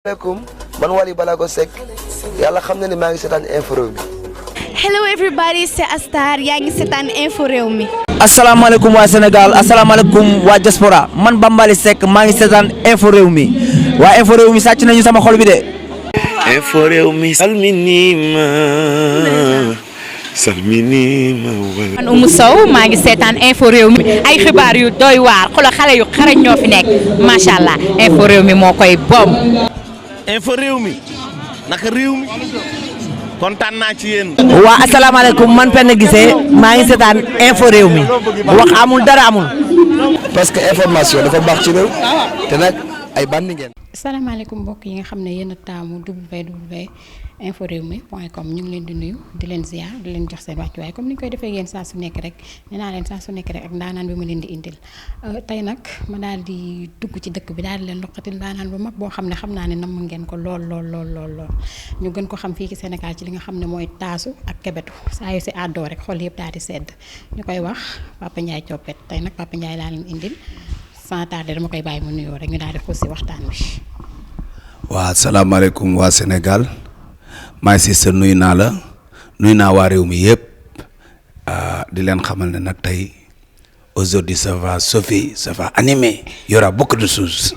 Assalamualaikum, man Wally Balago Seck yàlla xam na ni maa ngi seetaan info réew mi. Hello everybody, c'est Astar yaa ngi seetaan info réew mi. asalaamaaleykum waa Sénégal asalaamaaleykum waa diaspora man Bambaly Seck maa ngi seetaan info réew mi waa info réew mi sàcc nañu sama xol bi de. info réew mi salminima man Oumou Sow maa ngi seetaan info réew mi ay xibaar yu doy waar xoolal xale yu xarañ ñoo fi nekk macha allah info réew mi moo koy bom. info réew mi naka réew mi kontaan naa ci yéen. waa asalaamaaleykum man Penda Guissé maa ngi seetaan info réew mi wax amul dara amul. parce que information dafa baax ci réew te nag ay bandi ngeen. asalaamaaleykum mbokk yi nga xam ne yéen a taamu www.inforewmi.com ñu ngi leen di nuyu di leen ziar di leen jox seen wàccuwaay comme ni ñu koy defee yéen saa su nekk rek nee naa leen saa su nekk rek ak ndaanaan bi ma leen di indil tey nag ma daal di dugg ci dëkk bi daal di leen loqatil ndaanaan bu mag boo xam ne xam naa ne namm ngeen ko lool ñu gën ko xam fii ci Sénégal ci li nga xam ne mooy taasu ak kebetu saa yu si àddoo rek xol yëpp daal di sedd ñu koy wax Papa Ndiaye Coppet tey nag Papa Ndiaye laa leen indil sans tarder dama koy bàyyi mu nuyoo rek ñu daal di xuus si waxtaan wi. waa asalaamaaleykum waa Sénégal maa ngi si nuyu naa la nuyu naa waa réew mi yëpp di leen xamal ne nag tey aujourd'hui ça va chauffer ça va animer y aura beaucoup de choses.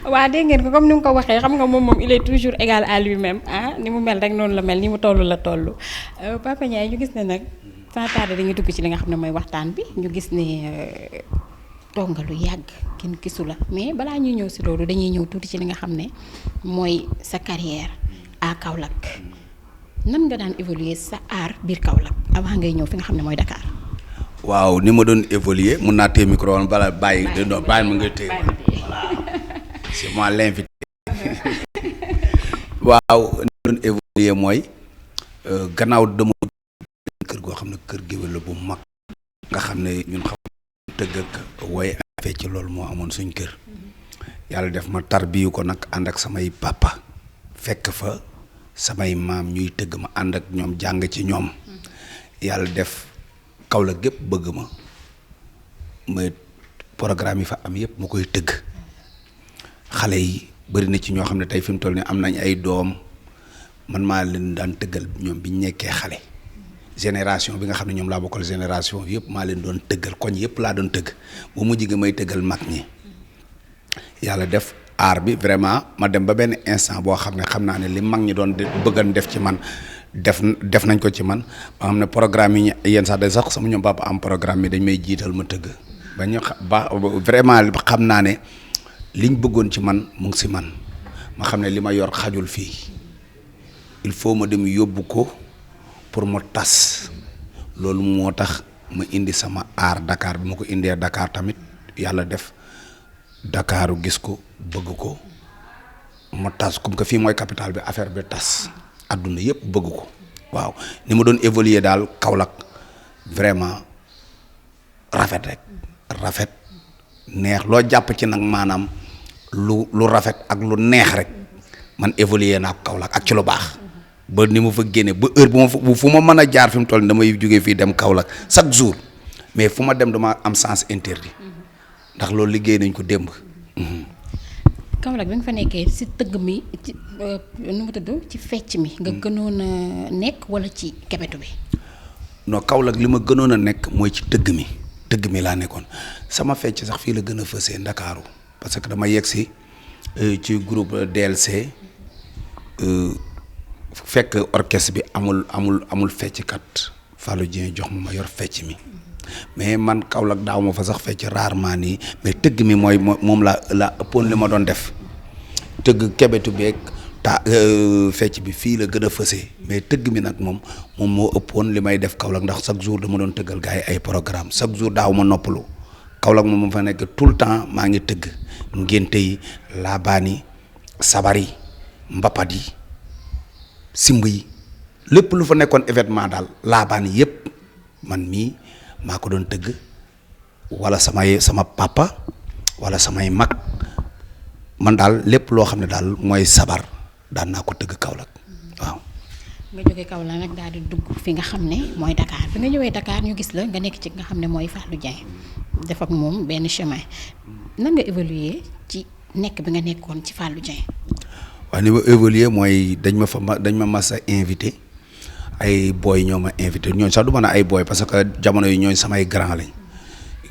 waa dégg ngeen ko comme ni mu ko waxee xam nga moom il est toujours égal à lui-même ni mu mel rek noonu la mel ni mu toll la toll Papa Ndiaye ñu gis ne nag sans tarder dañuy dugg ci li nga xam ne mooy waxtaan bi ñu gis ne. toog nga lu yàgg kenn gisu la mais balaa ñuy ñëw si loolu dañuy ñëw tuuti ci li nga xam ne mooy sa carrière à Kaolack nan nga daan évoluer sa art biir Kaolack avant ngay ñëw fi nga xam ne mooy Dakar. waaw ni ma doon évoluer mun naa téye micro woon bala bàyyi ma nga téye voilà c'est moi l'invité waaw ni ma doon évoluer mooy gannaaw dama kër goo xam ne kër géwél la bu mag nga xam ne ñun xam tëgg ak woy fecc loolu moo amoon suñ kër yàlla def ma tarbiyu ko nag ànd ak samay papa fekk fa samay maam ñuy tëgg ma ànd ak ñoom jàng ci ñoom yàlla def Kaolack gépp bëgg ma programme yi fa am yëpp ma koy tëgg xale yi bëri na ci ñoo xam ne tey fi mu toll nii am nañ ay doom man maa leen daan tëggal ñoom biñ nekkee xale génération bi nga xam ne ñoom laa bokkal génération yëpp maa leen doon tëggal koñ yëpp laa doon tëgg bu mujj gi may tëggal mag ñi yàlla def aar bi vraiment ma dem ba benn instant boo xam ne xam naa ne li mag ñi doon bëggan def ci man def nañ ko ci man ba xam ne programme yi yenn sax de sax sama ñoom papa am programme yi dañ may jiital ma tëgg ba ñu ba vraiment xam naa ne liñ bëggoon ci man mu ngi si man ma xam ne li ma yor xajul fii il faut ma dem yóbbu ko pour mu tas loolu moo tax ma indi sama aar Dakar bi ma ko indee Dakar tamit yàlla def Dakaru gis ko bëgg ko ma tas comme que fii mooy capitale bi affaire bi tas adduna yëpp bëgg ko waaw ni ma doon évoluer daal Kaolack vraiment rafet neex loo jàpp ci nag maanaam lu rafet ak lu neex rek man évoluer naa Kaolack ak ci lu baax. ba ni ma fa génne ba heure bu fu ma mën a jaar fi mu toll damay jógee fii dem Kaolack chaque jour mais fu ma dem dama am sens interdit ndax loolu liggéey nañ ko démb. Kaolack bi nga fa nekkee si tëgg mi ci nu mu tudd ci fecc mi. nga gënoon a nekk wala ci kebetu bi. non Kaolack li ma gënoon a nekk mooy ci tëgg mi laa nekkoon sama fecc sax fii la gën a fësee Ndakaaru parce que dama yegg si ci groupe DLC. fekk orchestre bi amul fecckat Fallou Dieng jox ma yor fecc mi mais man Kaolack daaw ma fa sax fecc rarement nii mais tëgg mi mooy moom la ëppoon li ma doon def tëgg kebetu beeg fecc bi fii la gën a fësee mais tëgg mi nag moom moo ëppoon li may def Kaolack ndax chaque jour dama doon tëggal gars yi ay programme chaque jour daaw ma noppalu Kaolack moom fa nekk tout le temps maa ngi tëgg ngénte yi laabaan yi sabar yi mbapat yi simb yi lépp lu fa nekkoon événement daal laabaan yëpp man mii maa ko doon tëgg wala sama papa wala samay mag man daal lépp loo xam ne daal mooy sabar daan naa ko tëgg Kaolack waaw. nga jógee Kaolack nag daal di dugg fi nga xam ne mooy Dakar bi nga ñëwee Dakar ñu gis la nga nekk ci nga xam ne mooy Fallou Dieng def ak moom benn chemin nan nga évoluer ci nekk bi nga nekkoon ci Fallou Dieng. waaw ni ma évoluer mooy dañ ma mas a invité ay boy ñoo ma invité ñooñu sax du ma ne ay boy parce que jamono yi ñooñu samay grand lañ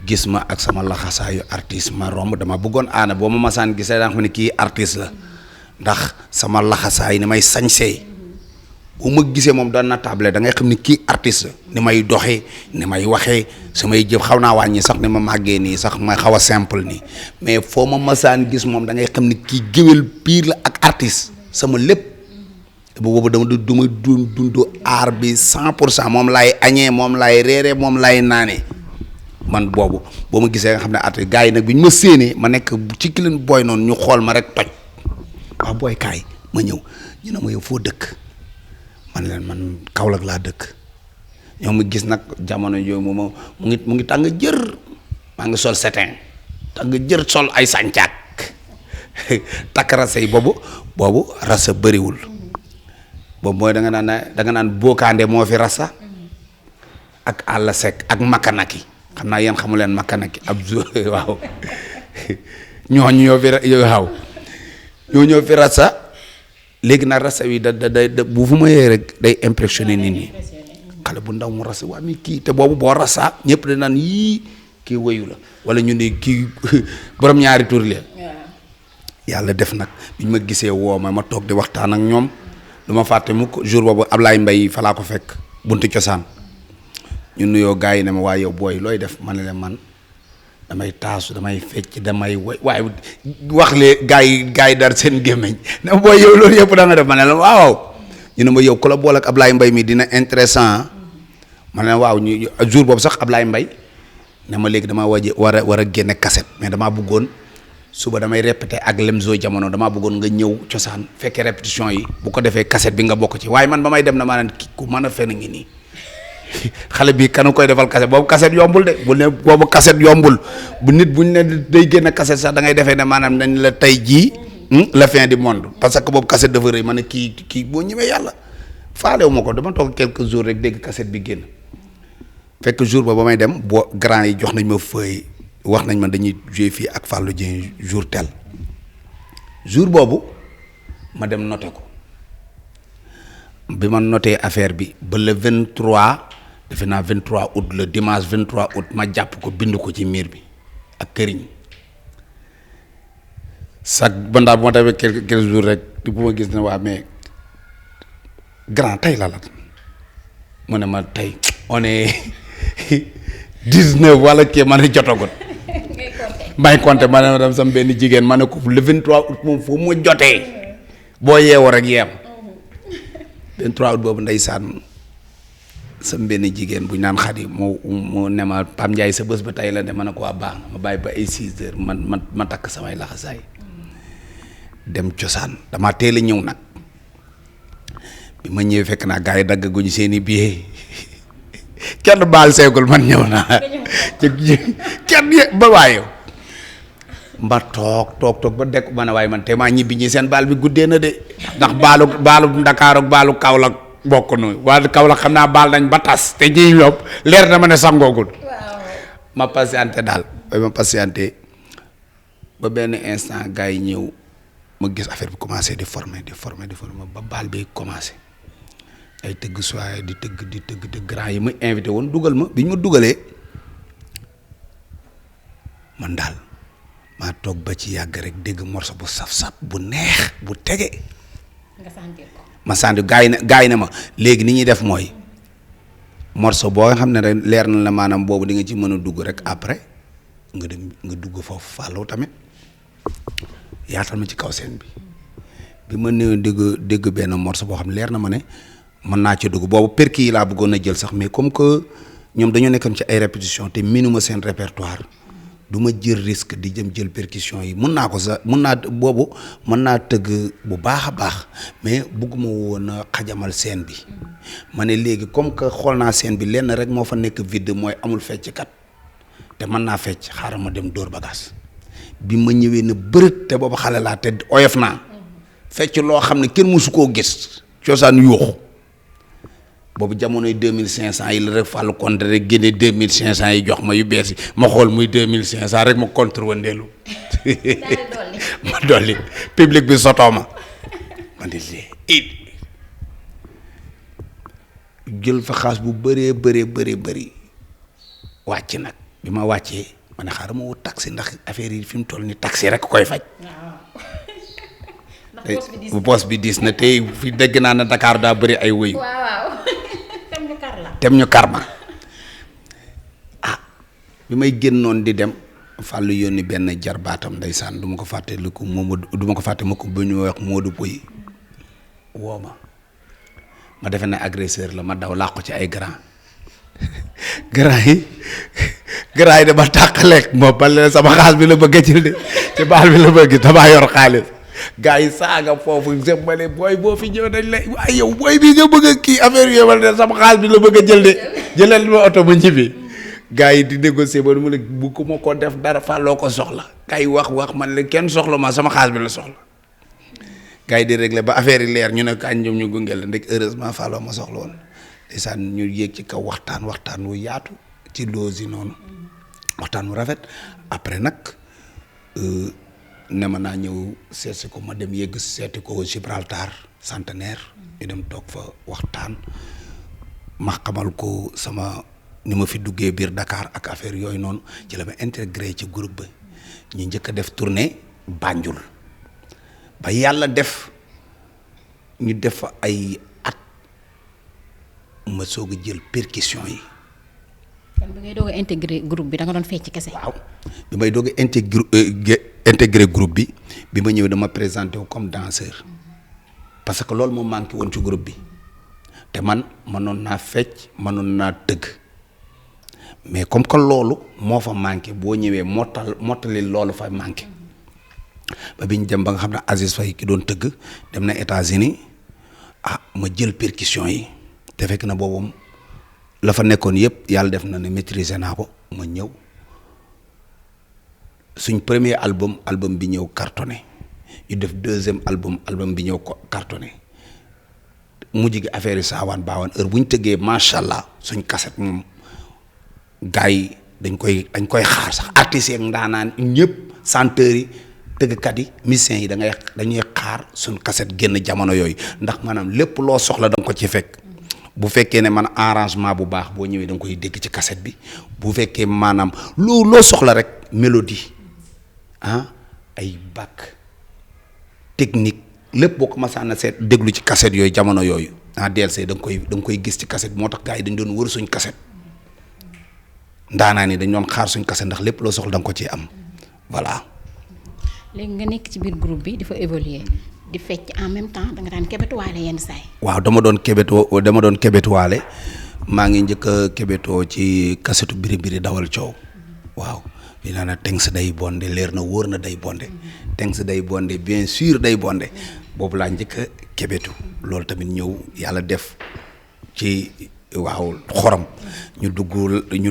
gis ma ak sama laxasaayu artiste ma romb dama bëggoon aana boo ma masaan gisee daa xam ne kii artiste la ndax sama laxasaay ni may sañsee bu ma gisee moom doon na table da ngay xam ni kii artiste ni may doxee ni may waxee samay jëf xaw naa wàññi sax ni ma màggee nii sax may xaw a simple nii mais foo ma masaan gis moom da ngay xam ni kii géwél pire la ak artiste sama lépp boobu dama du ma dund aar bi 100% moom laay añee moom laay reeree moom laay naanee man boobu boo ma gisee nga xam ne artiste gars yi nag bi ñu ma séenee ma nekk ci kilin booy noonu ñu xool ma rek toj waaw booy kaay ma ñëw ñu ne ma yow foo dëkk man leen man Kaolack laa dëkk ñoo ma gis nag jamono yooyu mu ngi tàng jër maa ngi sol setin tàng jër sol ay sàncaak takk rasa yi boobu rasa bëriwul boobu mooy da nga naan bookaande moo fi rasa ak àll sec ak makanaki xam naa yéen xamu leen makanaki ab waaw ñoo fi rasa léegi nag rasa wi da bu fu ma yee rek day impressionné nit ñi xale bu ndaw mu rasa waa mi kii te boobu boo rasa ñëpp da naan yii kii wëyu la wala ñu ne kii borom ñaari tur leen yàlla def nag biñ ma gisee woo ma toog di waxtaan ak ñoom du ma fàtte mukk jour boobu Ablaye Mbaye fa laa ko fekk buntu cosaan ñu nuyoo gars yi ne ma waaye yow booy looy def ma ne leen man damay taasu damay fecc damay waaye wax lee gars yi dar seen gémmiñ ne ma booy yow loolu yëpp da nga def ma ne leen waaw ñu ne ma yow ku la boole ak Ablaye Mbaye mi dina intéressant ma ne leen waaw ñu jour boobu sax Ablaye Mbaye ne ma léegi damaa war a génne cassette mais damaa bëggoon suba damay répété ak Lemzo jamono damaa bëggoon nga ñëw cosaan fekkee répétition yi bu ko defee cassette bi nga bokk ci waaye man ba may dem na maa naan ki ku mën a fen ngi nii xale bi kanu koy defal cassette boobu cassette yombul de bu ne boobu cassette yombul bu nit buñ ne day génne cassette sax da ngay defee ne maanaam dañ la tey jii la fin du monde parce que boobu cassette dafa rëy ma ne kii boo ñëwee yàlla faalewu ma ko dama toog quelques jours rek dégg cassette bi génn fekk jour ba may dem boo grand yi jox nañ ma feuille wax nañ ma dañuy jouer fii ak Fallou Dieng jour tel jour boobu ma dem noté ko bi ma noté affaire bi ba le 23 defe naa 23 août le dimanche 23 août ma jàpp ko bind ko ci miir bi ak këriñ sax bandaa bu ma demee quelques jours rek bu ma gis ne waa mais grand tey la mu ne ma tey on est 19 wala kii ma ne jotagut may compter ma ne dem sama benn jigéen ma ne ko le 23 août moom fu mu jotee boo yeewoo rek yeem 23 août boobu ndeysaan sama benn jigéen bu ñu naan Xadi mu ne ma Pam Ndiaye sa bés ba tey la de ma ne ko waa baax na ma bàyyi ba ay 6 heures ma takk samay laxasaay dem cosaan dama teel a ñëw nag bi ma ñëwee fekk naa gars yi daggaguñu seeni billet kenn baal seegul man ñëw naa kenn ba waaye mba toog ba dekk ma ne waaye man te maa ñibbi ñi seen baal bi guddee na de ndax baalu Ndakaar ak baalu Kaolack bokk nu waa Kaolack xam naa baal nañ ba tas te ñiy yob leer na ma ne sangoogul ma patienté daal ba ma patienté ba benn instant gars yi ñëw ma gis affaire bi commencé di former ba baal bi commencé ay tëgg soirée di tëgg te grand yi ma invité woon dugal ma bi ñu ma dugalee man daal maa toog ba ci yàgg rek dégg morceau bu saf-saf bu neex bu tege. nga sentir ko. ma sentir gaa yi ne ma léegi ni ñuy def mooy morceau boo nga xam ne rek leer na la maanaam boobu di nga ci mën a dugg rek après nga dem nga dugg foofu Fallou tamit yaatal ma ci kaw scène bi ma néew dégg benn morceau boo xam ne leer na ma ne mën naa ci dugg boobu perki yi laa bëggoon a jël sax mais comme que ñoom dañoo nekkoon ci ay répétition te minuma seen répertoire du ma jël risque di jël percussion yi mun naa ko sax mun naa boobu mën naa tëgg bu baax a baax mais bugguma woon a xajamal scène bi ma ne léegi comme que xool naa scène bi lenn rek moo fa nekk vide mooy amul fecckat te mën naa fecc xaaral ma dem dóor bagage bi ma ñëwee na bërët te boobu xale laa te oyof naa fecc loo xam ne kenn mësu koo gis cosaan yuuxu boobu jamonoy 2500 yi la rek Fallou compte rek génne 2500 yi jox ma yu bees yi ma xool muy 2500 rek ma contre wandeelu ma dolli public bi sotoo ma ma ne lee jël fa xaas bu bëri wàcc nag bi ma wàccee ma ne xaaral ma wut taxi ndax affaire yi fi mu toll ni taxi rek koy faj. bu poos bi diis na tey fi dégg naa ne Dakar daa bëri ay wëyu. tem ñu kar ma bi may génnoon di dem fàllu yónni benn jarbaatam ndeysaan du ma ko fàtte lu ko moom du ma ko fàtte ma ko bu ñu wax Modou Pouy woo ma defe ne agresseur la ma daw làqu ci ay grand yi dama tàqaleeg moom ba leen sama xaalis bi la bëgg a jël de ci baal bi la bëgg damaa yor xaalis gars yi saaga foofu sembale booy boo fi ñëw dañ lay waaye yow booy bi nga bëgg a kii affaire yowal de sama xaalis bi la bëgg a jël de jëlal ma oto ma ñibbi gars yi di négocier ba mu ne bu ko ma ko def dara fàlloo ko soxla gars yi wax man la kenn soxla ma sama xaalis bi la soxla gars yi di régler ba affaire yi leer ñu ne kañ ñoom ñu gunge la ndek heureusement fàlloo ma soxla woon ndeysaan ñu yéeg ci kaw waxtaan wu yaatu ci loos yi noonu waxtaan wu rafet après nag ne ma naa ñëw seeti ko ma dem yegg seeti ko Gibraltar Centenaire ñu dem toog fa waxtaan ma xamal ko sama ni ma fi duggee biir Dakar ak affaire yooyu noonu ci la ma intégré ci groupe ba ñu njëkk a def tournée Banjul ba yàlla def ñu def fa ay at ma soog a jël percussion yi. kon bi ngay doog a intégré groupe bi da nga doon fecc kese. waaw bi may doog a intégré groupe bi ma ñëwee dama présenté wu comme danseur parce que loolu moo manqué woon ci groupe bi te man mënoon naa fecc mënoon naa tëgg mais comme que loolu moo fa manqué boo ñëwee mottali loolu fa manqué ba bi ñu dem ba nga xam ne Aziz Faye ki doon tëgg dem na États-Unis ma jël percussion yi te fekk na boobu la fa nekkoon yëpp yàlla def na ne maîtriser naa ko ma ñëw suñ premier album bi ñëw cartonné ñu def deuxième album bi ñëw cartonné mujj gi affaire yi saawaan baawaan heure bu ñu tëggee macha allah suñ cassette moom gars yi dañ koy xaar sax artistes yi ak ndaanaan ñëpp chanteurs yi tëggkat yi musiciens yi dañuy xaar suñ cassette génn jamono yooyu ndax maanaam lépp loo soxla da nga ko ci fekk. bu fekkee ne man arrangement bu baax boo ñëwee da nga koy dégg ci cassette bi bu fekkee maanaam loo soxla rek mélodie ay bac technique lépp boo ko masaan a seet déglu ci cassette yooyu jamono yooyu DLC da nga koy gis ci cassette bi moo tax gars yi dañ doon wër suñ cassette ndaanaa ni dañ doon xaar suñ cassette ndax lépp loo soxla da nga ko ciy am voilà. léegi nga nekk ci biir groupe bi dafa évoluer di fecc en même temps da nga daan kebetuwaale yenn saay. waaw dama doon kebetuwaale maa ngi njëkk a kebetoo ci kasetu biri dawal coow waaw bi naa na teng si day bonde leer na wóor na day bonde teng si day bonde bien sûr day bonde boobu laa njëkk a kebetu loolu tamit ñëw yàlla def ci waaw xorom ñu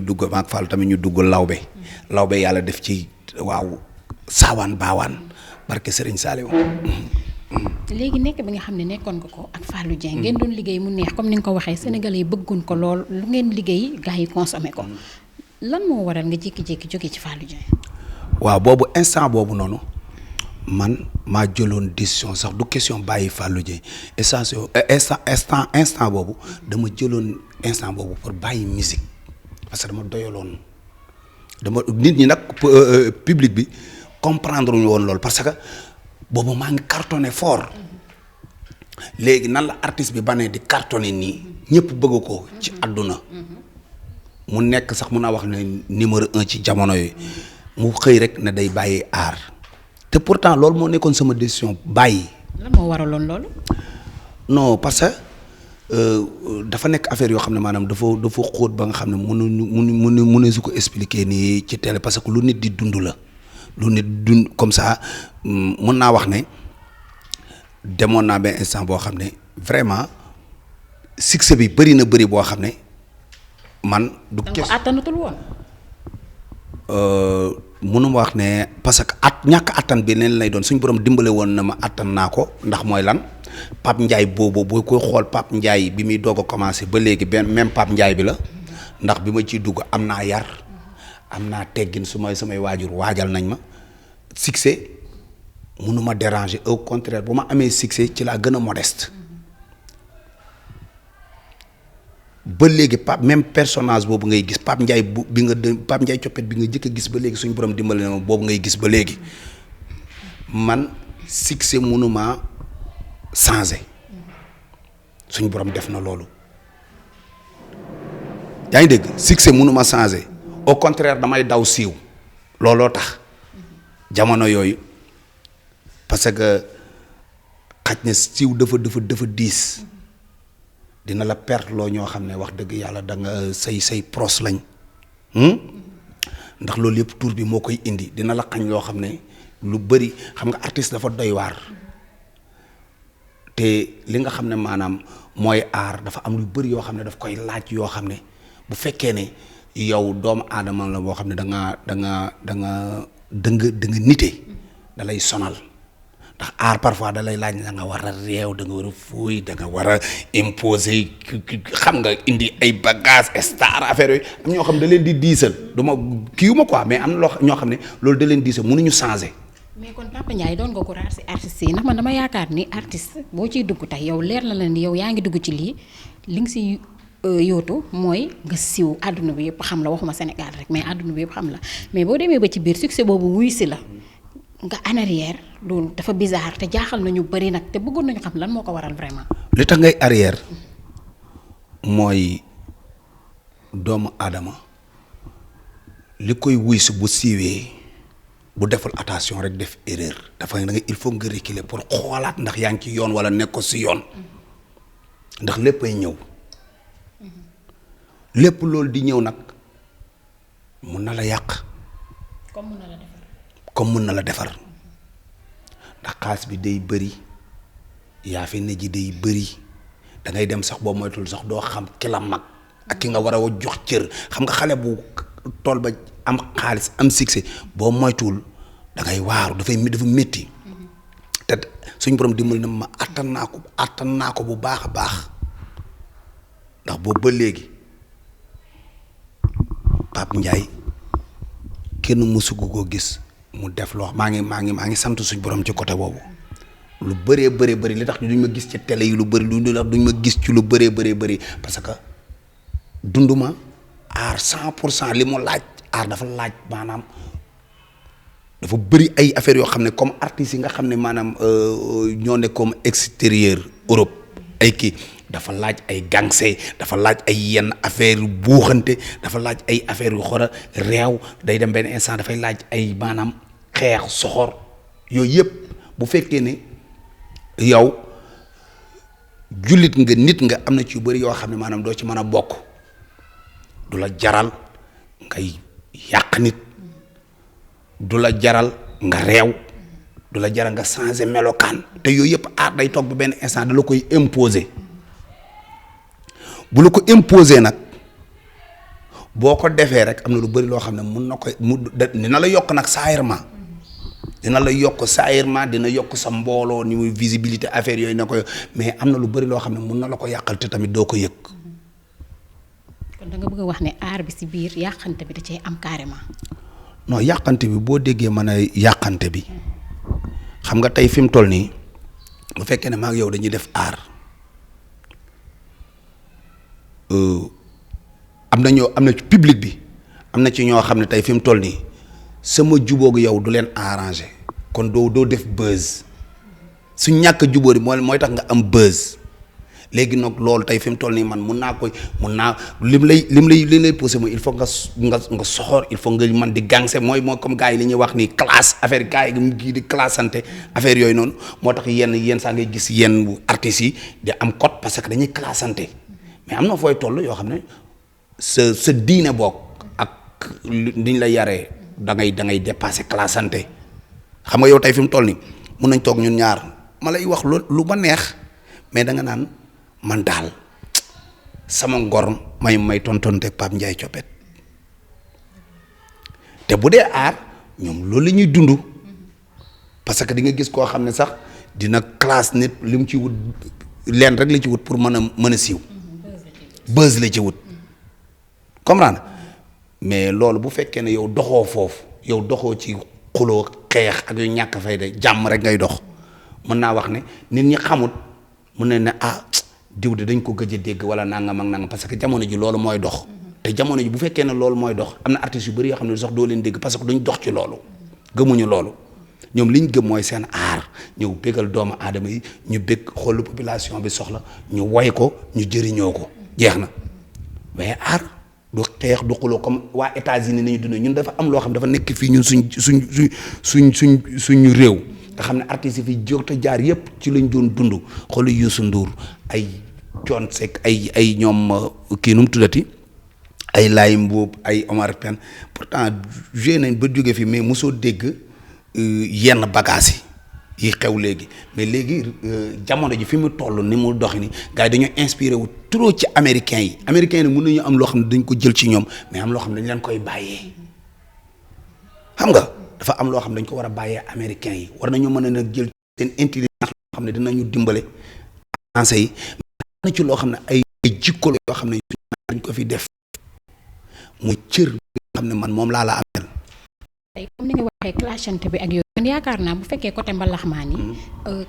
dugg maag Fall tamit ñu dugg lawbe yàlla def ci waaw saawaan baawaan barke Serigne Saliou. léegi nekk bi nga xam ne nekkoon nga ko ak Fallou Dieng ngeen doon liggéey mu neex comme ni nga ko waxee sénégalais yi bëggoon ko lool lu ngeen liggéey gars yi consommé ko lan moo waral nga jékki-jékki jóge ci Fallou Dieng. waaw boobu instant boobu noonu man maa jëloon décision sax du question bàyyi Fallou Dieng instant boobu dama jëloon instant boobu pour bàyyi musique parce que dama doyaloon nit ñi nag public bi comprendre ñu woon loolu parce que boobu maa ngi cartonné fort léegi nan la artiste bi banee di cartonné nii ñëpp bëgg ko ci àdduna mu nekk sax mun naa wax ne numéro 1 ci jamono yooyu mu xëy rek ne day bàyyi aar te pourtant loolu moo nekkoon sama décision bàyyi. lan moo waraloon loolu. non parce que dafa nekk affaire yoo xam ne maanaam dafa xóot ba nga xam ne mënu su ko expliquer nii ci télé parce que lu nit di dund la. lu nit dund comme ça mën naa wax ne demoon naa benn instant boo xam ne vraiment succès bi bëri boo xam ne man. du question da nga ko attanatul woon. mënuma wax ne parce que ñàkk attan bi leen lay doon suñ borom dimbale woon na ma attan naa ko ndax mooy lan Pape Ndiaye boobu boo koy xool Pape Ndiaye bi muy doog a commencé ba léegi même Pape Ndiaye bi la ndax bi ma ciy dugg am naa yar. am naa teggin samay waajur waajal nañ ma succès mënuma déranger au contraire bu ma amee succès ci laa gën a modeste ba léegi Pape même personnage boobu ngay gis Pape Ndiaye Pape Ndiaye coppet bi nga jëkk a gis ba léegi suñu borom dimbali na ma boobu ngay gis ba léegi man succès mënuma changer suñu borom def na loolu yaa ngi dégg succès mënuma changer au contraire damay daw siiw looloo tax jamono yooyu parce que xaj na siiw dafa diis dina la perte loo ñoo xam ne wax dëgg yàlla da nga say pros lañ ndax loolu yëpp tour bi moo koy indi dina la xañ loo xam ne lu bëri xam nga artiste dafa doy waar te li nga xam ne maanaam mooy art dafa am lu bëri yoo xam ne daf koy laaj yoo xam ne bu fekkee ne yow doomu aadama la boo xam ne da nga nite da lay sonal ndax aar parfois da lay laaj da nga war a réew da nga war a fuuy da nga war a imposer xam nga indi ay bagage star affaire yooyu am ñoo xam ne da leen di diisal du ma kiiwuma quoi mais am na loo ñoo xam ne loolu da leen diisal mënuñu changer. mais kon Papa Ndiaye doon nga ko raar si artistes yi ndax man dama yaakaar ni artiste boo ciy dugg tey yow leer na la ni yow yaa ngi dugg ci lii li nga si yootu mooy nga siiw àdduna bi yëpp xam la waxuma Sénégal rek mais àdduna bi yëpp xam la mais boo demee ba ci biir succès boobu wuy si la nga en arrière loolu dafa bizarre te jaaxal nañu bëri nag te bëggoon nañu xam lan moo ko waral vraiment. li tax ngay arrière mooy doomu aadama li koy wuy si bu siiwee bu deful attention rek def erreur dafa da nga il faut nga reculer pour xoolaat ndax yaa ngi ci yoon wala nekk ko si yoon ndax léppay ñëw lépp loolu di ñëw nag mun na la yàq. comme mun na la defar. comme mun na la defar ndax xaalis bi day bëri yaa fi ne ji day bëri da ngay dem sax boo moytul sax doo xam ki la mag ak ki nga war a jox cër xam nga xale bu tool ba am xaalis am succès boo moytuwul da ngay waaru dafa métti te suñ borom dimbali na ma attan naa ko bu baax a baax ndax boobu ba léegi Pape Ndiaye kenn mësugu koo gis mu def loo maa ngi sant suñ borom ci côté boobu lu bëree bëri li tax duñ ma gis ci télé yi lu bëri lu tax duñ ma gis ci lu bëree bëri parce que dunduma aar 100% li mu laaj aar dafa laaj maanaam dafa bëri ay affaires yoo xam ne comme artistes yi nga xam ne maanaam ñoo ne comme extérieur Europe ay kii dafa laaj ay gangse dafa laaj ay yenn affaire yu buuxante dafa laaj ay affaires yu xora réew day dem benn instant dafay laaj ay maanaam xeex soxor yooyu yëpp bu fekkee ne yow jullit nga nit nga am na ci yu bëri yoo xam ne maanaam doo ci mën a bokk du la jaral ngay yàq nit du la jaral nga réew du la jaral nga changer melokaan te yooyu yëpp aar day toog ba benn instant da la koy imposer bu la ko imposer nag boo ko defee rek am na lu bëri loo xam ne mun na koy dina la yokk nag saayirement dina la yokk saayirement dina yokk sa mbooloo ni muy visibilité affaire yooyu na koy mais am na lu bëri loo xam ne mun na la ko yàqal te tamit doo ko yëg. kon da nga bëgg a wax ne aar bi si biir yàqante bi da cee am carrément. non yàqante bi boo déggee mën a yàqante bi xam nga tey fi mu toll nii bu fekkee ne maa ngi yow dañuy def aar am na ci public bi am na ci ñoo xam ne tey fi mu toll nii sama jubóog yow du leen arrangé kon doo def buzz su ñàkk jubóori mooy tax nga am buzz léegi nag loolu tey fi mu toll nii man mun naa lim lay posé mooy il faut nga soxor il faut nga man di gangse mooy comme gars yi li ñuy wax ni classe affaire gars yi di classante affaire yooyu noonu moo tax yenn saa ngay gis yenn artistes yi di am code parce que dañuy classante mais am na fooy toll yoo xam ne sa diine boog ak liñ la yaree da ngay dépassé classante xam nga yow tey fi mu toll nii mun nañ toog ñun ñaar ma lay wax lu ma neex mais da nga naan man daal sama ngor may tontonte Pape Ndiaye Coppet te bu dee aar ñoom loolu la ñuy dund parce que di nga gis koo xam ne sax dina classe nit li mu ci wut leen rek la ci wut pour mën a siiw buzz la ci wut comprendre mais loolu bu fekkee ne yow doxoo foofu yow doxoo ci xuloo xeex ak yu ñàkk fay de jàmm rek ngay dox mën naa wax ne nit ñi xamut mun ne diw de dañ ko gëj a dégg wala nangam ak nangam parce que jamono ji loolu mooy dox te jamono ji bu fekkee ne loolu mooy dox am na artistes yu bëri yoo xam ne sax doo leen dégg parce que duñ dox ci loolu gëmuñu loolu ñoom liñ gëm mooy seen aar ñëw bégal doomu aadama yi ñu bég xoolu population bi soxla ñu woy ko ñu jëriñoo ko jeex na mais aar du xeex du xuloo comme waa États-Unis nañu dund ñun dafa am loo xam dafa nekk fii ñun suñu réew nga xam ne artistes yi fi jot a jaar yëpp ci lañ doon dund xoolu Youssou Ndour ay Thione Seck ay ñoom kii nu mu tuddati ay Laye Mboup ay Omar Pène pourtant joué nañ ba jóge fi mais mosoo dégg yenn bagages yi xew léegi mais léegi jamono ji fi mu toll ni mu doxi ni gars yi dañoo inspiré wu trop ci américains yi mën nañu am loo xam ne dañ ko jël ci ñoom mais am loo xam ne dañ leen koy bàyyee xam nga dafa am loo xam ne dañ ko war a bàyyee américains yi war nañu mën a nag jël seen intelligence loo xam ne dinañu dimbale français yi na ci loo xam ne ay jikko la yoo xam ne dañ ko fi def muy cër bi nga xam ne man moom laa la amel tey comme ni nga waxee clashante bi ak yooyu man yaakaar naa bu fekkee côté mbalaxmaan yi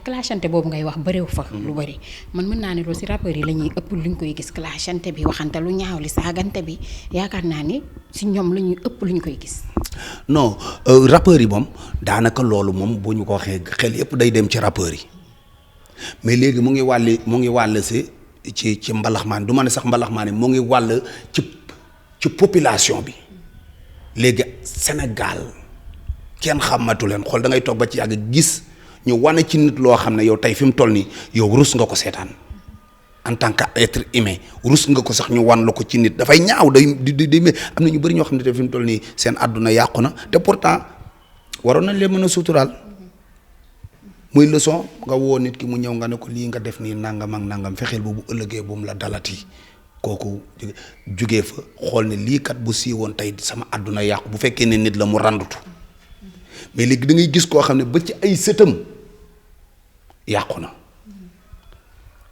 clashante boobu ngay wax bëriw fa lu bëri man mën naa ne loolu si rappeurs yi la ñuy ëpp luñ koy gis clashante bi waxante lu ñaaw li saagante bi yaakaar naa ni si ñoom la ñuy ëpp luñ koy gis non rappeurs yi moom daanaka loolu moom bu ñu ko waxee xel yëpp day dem ci rappeurs yi mais léegi mu ngi wàll si ci mbalaxmaan du ma ne sax mbalaxmaan yi mu ngi wàll ci population bi léegi Sénégal kenn xamatu leen xool da ngay toog ba ci yàgg gis ñu wane ci nit loo xam ne yow tey fi mu toll nii yow rus nga ko seetaan en tant que être humain rus nga ko sax ñu wan la ko ci nit dafay ñaaw day am na ñu bëri ñoo xam ne te fi mu toll nii seen àdduna yàqu na te pourtant waroon nañ leen mën a suturaal muy leçon nga woo nit ki mu ñëw nga ne ko lii nga def nii nangam ak nangam fexeel bu ëllëgee bu mu la dalati kooku jugee fa xool ne lii kat bu siiwoon tey sama àdduna yàqu bu fekkee ne nit la mu randutu mais léegi da ngay gis koo xam ne ba ci ay sëtam yàqu na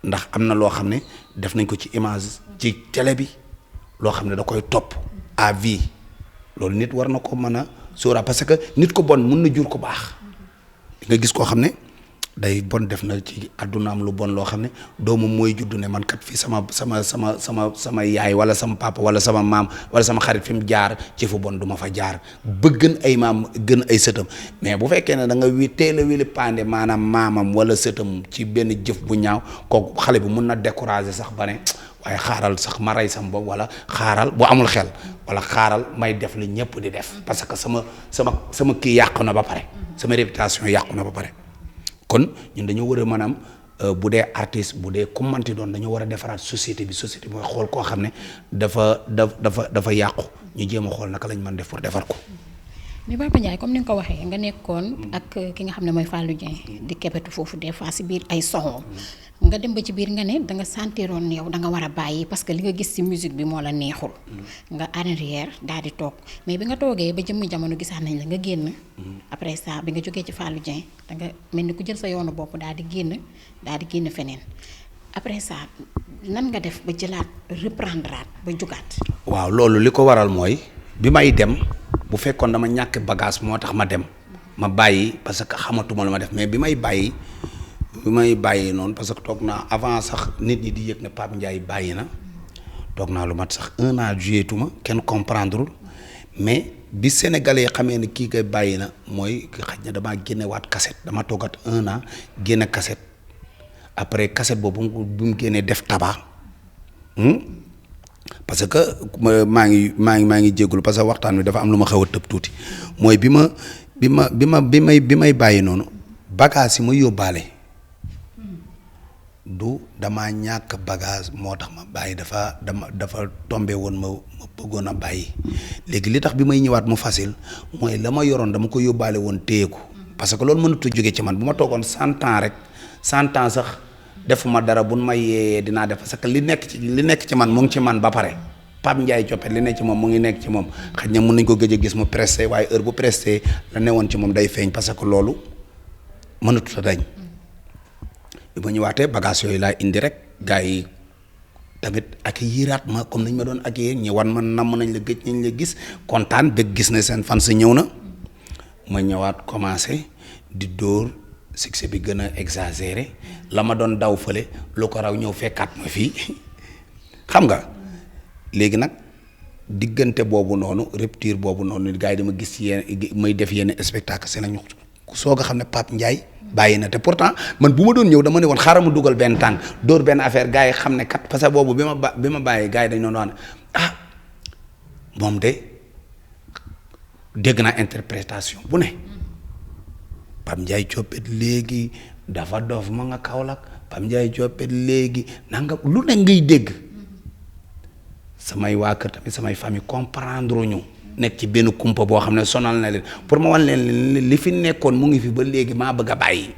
ndax am na loo xam ne def nañ ko ci image ci télé bi loo xam ne da koy topp à vie loolu nit war na ko mën a sóora parce que nit ko bon mun na jur ko baax di nga gis koo xam ne day bon def na ci àddunaam lu bon loo xam ne doomam mooy juddu ne man kat fii sama yaay wala sama papa wala sama maam wala sama xarit fi mu jaar ci fu bon du ma fa jaar ba gën ay maam gën ay sëtam mais bu fekkee ne da nga teel a wili pande maanaam maamam wala sëtam ci benn jëf bu ñaaw kooku xale bi mun na décourager sax ba ne waaye xaaral sax ma rey sam boobu wala xaaral bu amul xel wala xaaral may def li ñëpp di def parce que sama kii yàqu na ba pare sama réputation yàqu na ba pare kon ñun dañoo war a maanaam bu dee artiste bu dee commenté doon dañoo war a defaraat société bi mooy xool koo xam ne dafa yàqu ñu jéem a xool naka lañ mën def pour defar ko. mais Papa Ndiaye comme ni nga ko waxee nga nekkoon ak ki nga xam ne mooy Fallou Dieng di kebetu foofu des fois si biir ay son nga dem ba ci biir nga ne da nga sentiroon yow da nga war a bàyyi parce que li nga gis ci musique bi moo la neexul nga arrière daal di toog mais bi nga toogee ba jëmmi jamono gisaat nañ la nga génn après ça bi nga jógee ci Fallou Dieng da nga mel ni ku jël sa yoonu bopp daal di génn feneen après ça nan nga def ba jëlaat reprendre ba jugaat. waaw loolu li ko waral mooy bi may dem bu fekkoon dama ñàkk bagage moo tax ma dem ma bàyyi parce que xamatuma lu ma def mais bi may bàyyi noonu parce que toog naa avant sax nit ñi di yëg ne Pape Ndiaye bàyyi na toog naa lu mat sax 1 an jouetuma kenn comprendrewul mais bi sénégalais xamee ne kii koy bàyyi na mooy xaj na damaa génnewaat cassette dama toogat 1 an génne cassette après cassette boobu bu mu génnee def tabac parce que maa ngi jégalu parce que waxtaan wi dafa am lu ma xaw a tëb tuuti mooy bi may bàyyi noonu bagage yi ma yóbbaale du damaa ñàkk bagage moo tax ma bàyyi dafa tombé woon ma bëggoon a bàyyi léegi li tax bi may ñëwaat mu facile mooy la ma yoroon dama ko yóbbaale woon téye ko parce que loolu mënut a jóge ci man bu ma toogoon 100 ans rek 100 ans sax defuma dara bu ma yeeyee dinaa def parce que li nekk ci man mu ngi ci man ba pare Pape Ndiaye Coppet li nekk ci moom mu ngi nekk ci moom xëy na mun nañ ko gëj a gis mu presté waaye heure bu presté la newoon ci moom day feeñ parce que loolu mënatut a dañ bi ma ñëwaatee bagage yooyu laa indi rek gars yi tamit ak yiiraat ma comme nañ ma doon ak yéen ñi wan ma namm nañ la gëj nañ la gis kontaan bëgg gis ne seen fan sa ñëw na ma ñëwaat commencé di dóor succès bi gën a exagéré la ma doon daw fële lu ko raw ñëw fekkaat ma fii xam nga léegi nag diggante boobu noonu rupture boobu noonu gars yi dama gis yenn may def yenn spectacle c'est nañu soog a xam ne Pape Ndiaye bàyyi na te pourtant man bu ma doon ñëw dama ne woon xaaral ma dugal benn tànk dóor benn affaire gars yi xam ne kat parce que boobu bi ma bàyyi gars yi dañ doon wax ne ah moom de dégg naa interprétation bu ne Pape Ndiaye coppet léegi dafa dof ma nga Kaolack Pape Ndiaye coppet léegi nanga lu ne ngay dégg samay waa kër tamit samay famille comprendre ñu nekk ci benn kumpa boo xam ne sonal na leen pour ma wan leen li fi nekkoon mu ngi fi ba léegi maa bëgg a bàyyi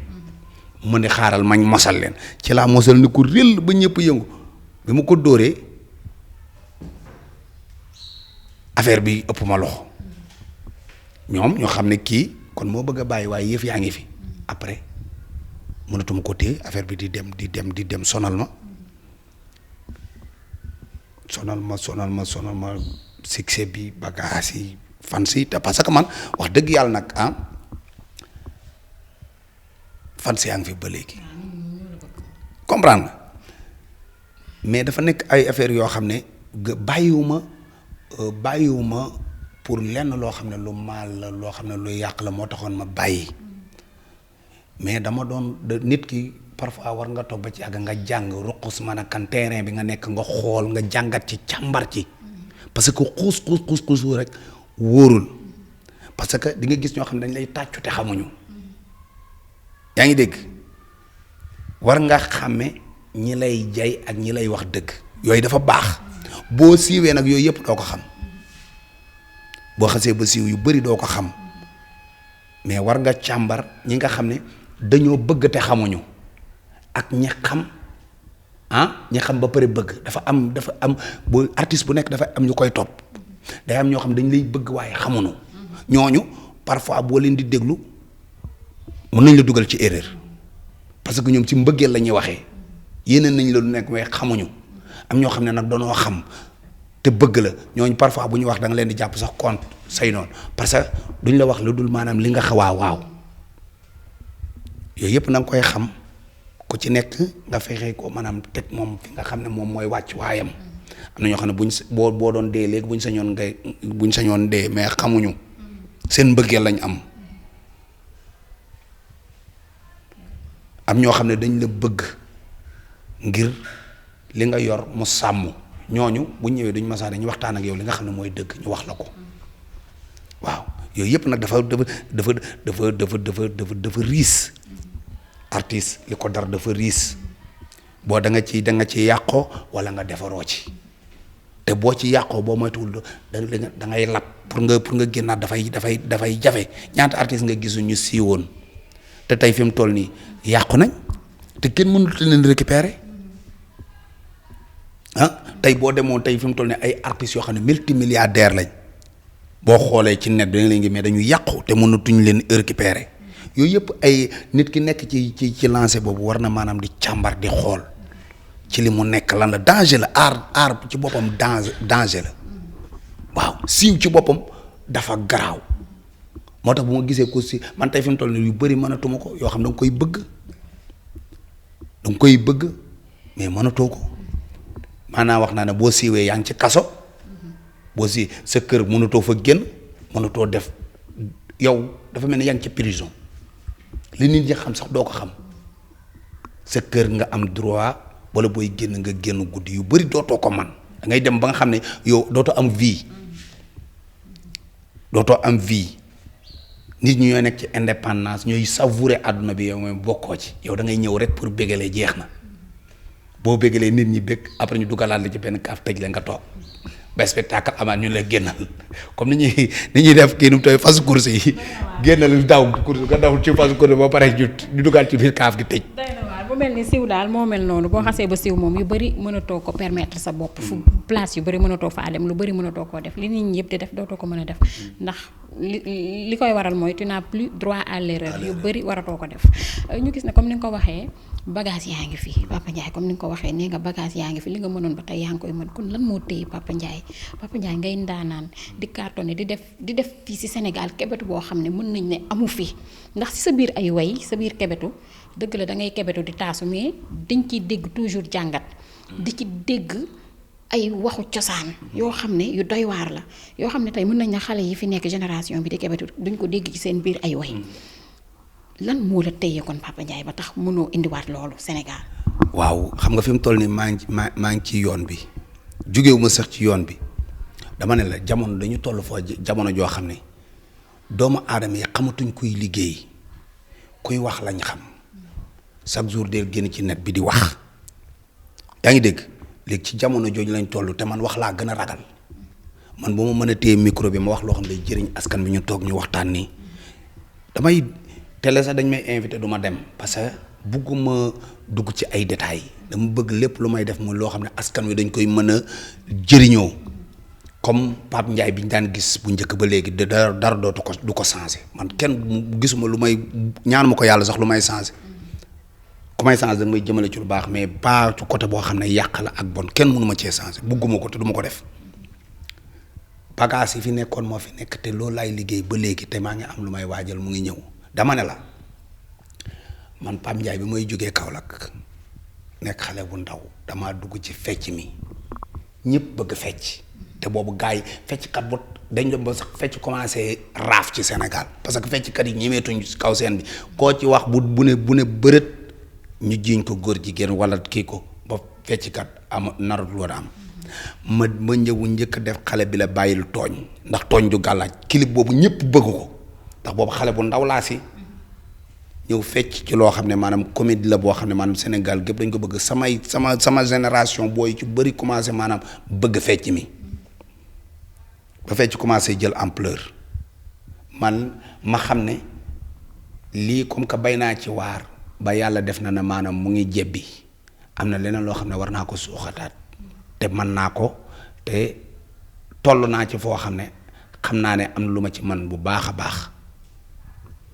mu ne xaaral mañ mosal leen ci laa mosal ni ko réel ba ñëpp yëngu bi mu ko dóoree affaire bi ëpp ma loxo ñoom ñoo xam ne kii kon moo bëgg a bàyyi waaye yëf yaa ngi fi après mënatuma ko téye affaire bi di dem sonal ma succès bi bagage yi fan si te parce que man wax dëgg yàlla nag fan si yaa ngi fi ba léegi comprendre mais dafa nekk ay affaire yoo xam ne bàyyiwuma pour lenn loo xam ne lu maal la loo xam ne lu yàq la moo taxoon ma bàyyi mais dama doon nit ki parfois war nga toog ba ci àgg nga jàng ruqus man a kan terrain bi nga nekk nga xool nga jàngat ci càmbar ci parce que xuus rek wóorul parce que di nga gis ñoo xam ne dañ lay tàccu te xamuñu yaa ngi dégg war nga xàmme ñi lay jay ak ñi lay wax dëgg yooyu dafa baax boo siiwee nag yooyu yëpp doo ko xam boo xasee ba siiw yu bari doo ko xam mais war nga càmbar ñi nga xam ne dañoo bëgg te xamuñu ak ñi xam ñi xam ba pare bëgg dafa am bu artiste bu nekk dafa am ñu koy topp day am ñoo xam dañ lay bëgg waaye xamuñu ñooñu parfois boo leen di déglu mën nañ la dugal ci erreur parce que ñoom ci mbëggeel la ñuy waxee yéeneen nañ la lu nekk waaye xamuñu am ñoo xam ne nag dañoo xam te bëgg la ñooñu parfois bu ñu wax da nga leen di jàpp sax compte say noonu parce que duñ la wax lu dul maanaam li nga waaw yooyu yëpp na nga koy xam ku ci nekk nga fexe ko maanaam teg moom fi nga xam ne moom mooy wàcc waayam am na ñoo xam ne boo doon dee léegi buñ sañoon dee mais xamuñu seen mbëggeel lañ am ñoo xam ne dañ la bëgg ngir li nga yor mu sàmm ñooñu bu ñëwee duñ masaa dañuy waxtaan ak yow li nga xam ne mooy dëgg ñu wax la ko waaw yooyu yëpp nag dafa riis artiste li ko dar dafa riis boo da nga ci yàqoo wala nga defaroo ci te boo ci yàqoo boo moytuwul da ngay lab pour nga génnaat dafay jafe ñaata artiste nga gisu ñu siiwoon te tey fi mu toll nii yàqu nañ te kenn mënut leen récupérer tey boo demoon tey fi mu toll nii ay artistes yoo xam ne multimilliardaires lañ boo xoolee ci net bi da nga leen ngi mais dañu yàqu te mënatuñ leen récupérer yooyu yëpp ay nit ki nekk ci lancé boobu war na maanaam di càmbar di xool ci li mu nekk lan la danger la aar ci boppam danger la waaw siiw ci boppam dafa garaaw moo tax bu ma gisee ko si man tey fi mu toll nii yu bëri mënatuma ko yoo xam da nga koy bëgg mais mënatoo ko maanaam wax naa ne boo siiwee yaa ngi ci kaso boo si sa kër mënatoo fa génn mënatoo def yow dafa mel ni yaa ngi ci prison li nit ñi xam sax doo ko xam sa kër nga am droit wala booy génn nga génn guddi yu bëri dootoo ko man da ngay dem ba nga xam ne yow dootoo am vie nit ñi ñooy nekk ci indépendance ñooy savourer àdduna bi yow mooy bokkoo ci yow da ngay ñëw rek pour bégalee jeex na boo bégalee nit ñi bég après ñu dugalaat la ci benn kaaf tëj la nga toog ba spectacle amaat ñu la génnal comme ni ñuy def kii nu mu tooy fas course yi génnal daw course nga daw ci fas course ba pare ñu dugal ci biir kaaf gi tëj. bu mel ni siw daal moo mel noonu boo xasee ba siw moom yu bëri mënatoo ko permettre sa bopp fu place yu bëri mënatoo faa dem lu bëri mënatoo koo def li nit ñi yëpp di def dootoo ko mën a def ndax li koy waral mooy tu n'as plus droit à l'erreur yu bëri waratoo ko def. ñu gis ne comme ni nga ko waxee bagage yaa ngi fi Papa Ndiaye comme ni nga ko waxee nee nga bagage yaa ngi fi li nga mënoon ba tey yaa ngi koy mën kon lan moo téye Papa Ndiaye ngay ndaanaan di cartonné di def fii ci Sénégal kebetu boo xam ne mën nañ ne amu fi ndax ci sa biir ay way sa biir kebetu dëgg la da ngay kebetu di taasu mais dañ ciy dégg toujours jàngat di ci dégg ay waxu cosaan yoo xam ne yu doy waar la yoo xam ne tey mën nañ na xale yi fi nekk génération bi di kebetu duñ ko dégg ci seen biir ay way lan moo la téye kon Papa Ndiaye ba tax mënoo indiwaat loolu Sénégal. waaw xam nga fi mu toll nii maa ngi ci yoon bi jugeewu ma sax ci yoon bi dama ne la jamono dañu toll foo jamono joo xam ne doomu aadama yi xamatuñ kuy liggéey kuy wax lañ xam chaque jour del génn ci net bi di wax yaa ngi dégg léegi ci jamono jooju lañ toll te man wax laa gën a ragal man bu ma mën a téye micro bi ma wax loo xam ne jëriñ askan bi ñu toog ñu waxtaan nii damay télé sax dañ may invité du ma dem parce que bugguma dugg ci ay détails dama bëgg lépp lu may def mooy loo xam ne askan wi dañ koy mën a jëriñoo comme Pape Ndiaye bi ñu daan gis bu njëkk ba léegi dara dootu ko du ko changé man kenn gisuma lu may ñaan ma ko yàlla sax lu may changé ku may changé da may jëmale ci lu baax mais pas ci côté boo xam ne yàq la ak bon kenn mënu ma cee changé bugguma ko te du ma ko def bagage yi fi nekkoon moo fi nekk te loolu laay liggéey ba léegi te maa ngi am lu may waajal mu ngi ñëw dama ne la man Pape Ndiaye bi may jógee Kaolack nekk xale bu ndaw damaa dugg ci fecc mi ñëpp bëgg fecc te boobu gars yi fecckat bu dañ doon ba sax fecc commencé raaf ci Sénégal parce que fecckat yi ñemeetuñ kaw seen bi koo ci wax bu ne bërët ñu jiiñ ko góor jigéen wala kii ko ba fecckat am naratul woon am ma ñëwu njëkk def xale bi la bàyyil tooñ ndax tooñ du gàllaaj clip boobu ñëpp bëgg ko ndax boobu xale bu ndaw laa si ñëw fecc ci loo xam ne maanaam comédie la boo xam ne maanaam Sénégal gépp dañ ko bëgg sama génération booy ci bëri commencé maanaam bëgg fecc mi ba fecc commencé jël ampleur man ma xam ne lii comme que bay naa ci waar ba yàlla def na ne maanaam mu ngi jebbi am na leneen loo xam ne war naa ko suuxataat te mën naa ko te toll naa ci foo xam ne xam naa ne am na lu ma ci man bu baax a baax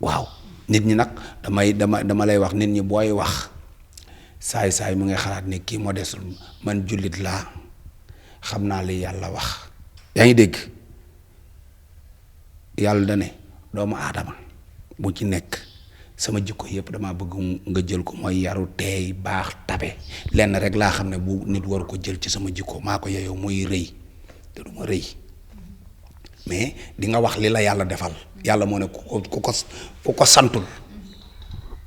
waaw nit ñi nag dama lay wax nit ñi booy wax saay mu ngay xalaat ne kii moo desul man jullit laa xam naa li yàlla wax yaa ngi dégg yàlla da ne doomu aadama bu ci nekk sama jikko yëpp dama bëgg nga jël ko mooy yaru teey baax tabe lenn rek laa xam ne bu nit waru ko jël ci sama jikko maa ko yeyoo muy rëy te du ma rëy mais di nga wax li la yàlla defal yàlla moo ne ku ko santul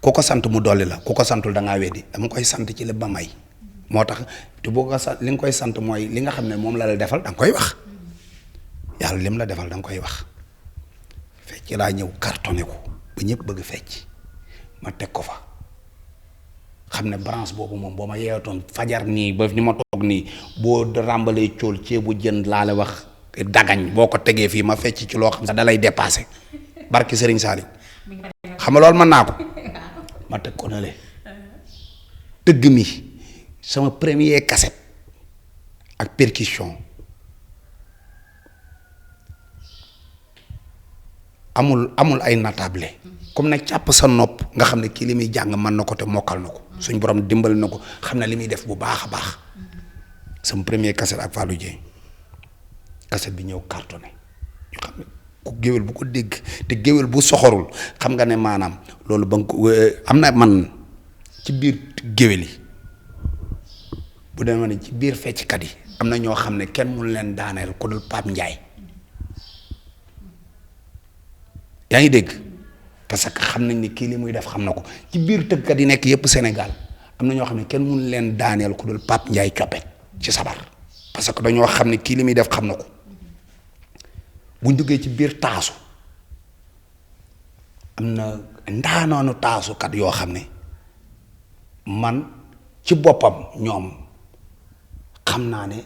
ku ko sant mu dolli la ku ko santul da ngaa weddi dama koy sant ci lépp ba may moo tax te boo ko sant li nga koy sant mooy li nga xam ne moom la defal da nga koy wax yàlla lim la defal da nga koy wax fecc laa ñëw cartonné ko ba ñëpp bëgg fecc ma teg ko fa xam ne branche boobu moom boo ma yeewatoon fajar nii ba ni ma toog nii boo ràmbalee cóol ceebu jën laa la wax dagañ boo ko tegee fii ma fecc ci loo xam sax da lay dépassé barki Serigne Saliou xam nga loolu mën naa ko ma teg ko na le tëgg mi sama premier cassette ak percussion amul ay natable comme nag càpp sa nopp nga xam ne kii li muy jàng mën na ko te mokkal na ko suñ borom dimbali na ko xam ne li muy def bu baax a baax sama premier cassette ak Fallou Dieng cassette bi ñëw cartonné ñu xam ne ku géwél bu ko dégg te géwél bu soxorul xam nga ne maanaam loolu ba nga ko am na man ci biir géwél yi bu demee ne ci biir fecckat yi am na ñoo xam ne kenn mënu leen daaneel ku dul Pape Ndiaye yaa ngi dégg parce que xam nañ ni kii li muy def xam na ko ci biir tëggkat yi nekk yépp Sénégal am na ñoo xam ne kenn mënu leen daaneel ku dul Pape Ndiaye coppet ci sabar parce que dañoo xam ne kii li muy def xam na ko buñ duggee ci biir taasu am na ndaanoonu taasukat yoo xam ne man ci boppam ñoom xam naa ne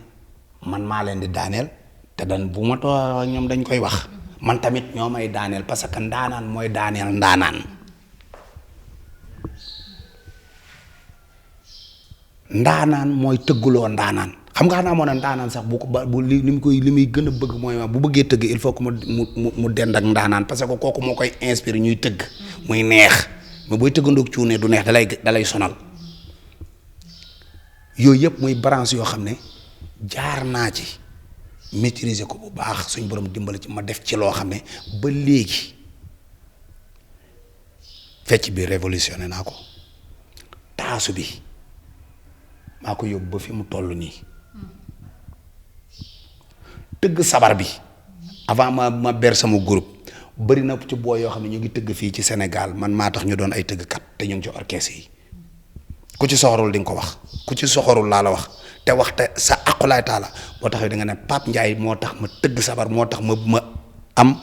man maa leen di daaneel te dan bu ma too ñoom dañ koy wax man tamit ñoo may daaneel parce que ndaanaan mooy daaneel ndaanaan ndaanaan mooy tëgguloo ndaanaan xam nga xanaa moo ne ndaanaan sax bu ko ba bu li muy gën a bëgg mooy bu bëggee tëgg il faut que mu dend ak ndaanaan parce que kooku moo koy inspiré ñuy tëgg muy neex mais booy tëggandoog cuune du neex dalay sonal yooyu yëpp muy branche yoo xam ne jaar naa ci maîtriser ko bu baax suñ borom dimbali ci ma def ci loo xam ne ba léegi fecc bi révolutionné naa ko taasu bi maa ko yóbbu ba fi mu toll nii tëgg sabar bi avant ma ber sama groupe bëri na ci boo yoo xam ne ñu ngi tëgg fii ci Sénégal man maa tax ñu doon ay tëggkat te ñu ngi ci orchestre yi ku ci soxorul di nga ko wax ku ci soxorul laa la wax te waxte sa aqulaay taala boo taxee da nga ne Pape Ndiaye moo tax ma tëgg sabar moo tax ma am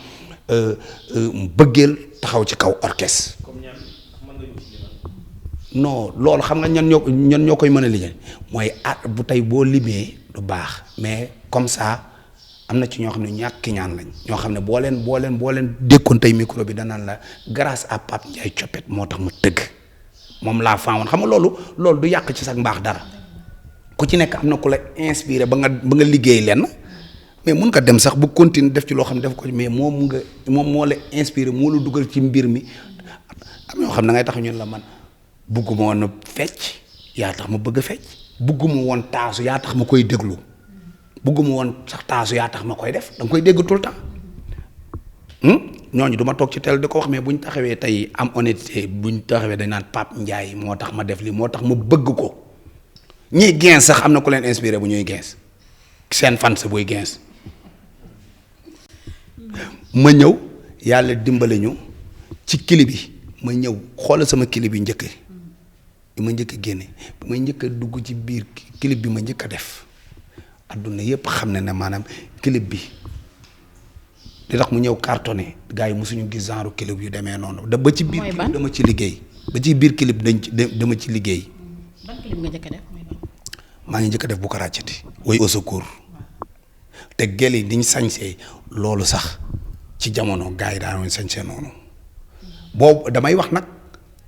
bëggeel taxaw ci kaw orchestre. non loolu xam nga ñan ñoo koy mën a liggéey mooy bu tey boo limee du baax mais comme ça am na ci ñoo xam ne ñàkk ñaan lañ ñoo xam ne boo leen dékkoon tey micro bi danaan la grâce à Pape Ndiaye Coppet moo tax ma tëgg moom laa faawoon xam nga loolu du yàq ci sax mbaax dara ku ci nekk am na ku la inspiré ba nga liggéey lenn mais mun nga dem sax bu continuer def ci loo xam ne def ko mais moom moo la inspiré moo la dugal ci mbir mi am ñoo xam ne ngay tax ñun la man bugguma woon fecc yaa tax ma bëgg a fecc bugguma woon taasu yaa tax ma koy déglu bugguma woon sax taasu yaa tax ma koy def danga koy dégg tout le temps ñooñu du ma toog ci tel di ko wax mais buñ taxawee tey am honnêteté buñ taxawee dañ naan Pape Ndiaye moo tax ma def li moo tax ma bëgg ko ñiy gens sax am na ku leen inspiré bu ñuy gens seen fans buy gens ma ñëw yàlla dimbali ñu ci clip bi ma ñëw xoolal sama clip bi njëkk bi ma njëkk a génne bi ma njëkk a dugg ci biir clip bi ma njëkk a def adduna yëpp xam ne maanaam clip bi di tax mu ñëw cartonné gars yi mosuñu gis genre clip yu demee noonu ba ci biir clip dama ci liggéey ba ci biir clip dama ci liggéey. ban clip nga njëkk a def maa ngi njëkk a def bu ko ràccati woy au secours te gel yi diñ sañsee loolu sax ci jamono gars yi daanoon sañsee noonu boobu damay wax nag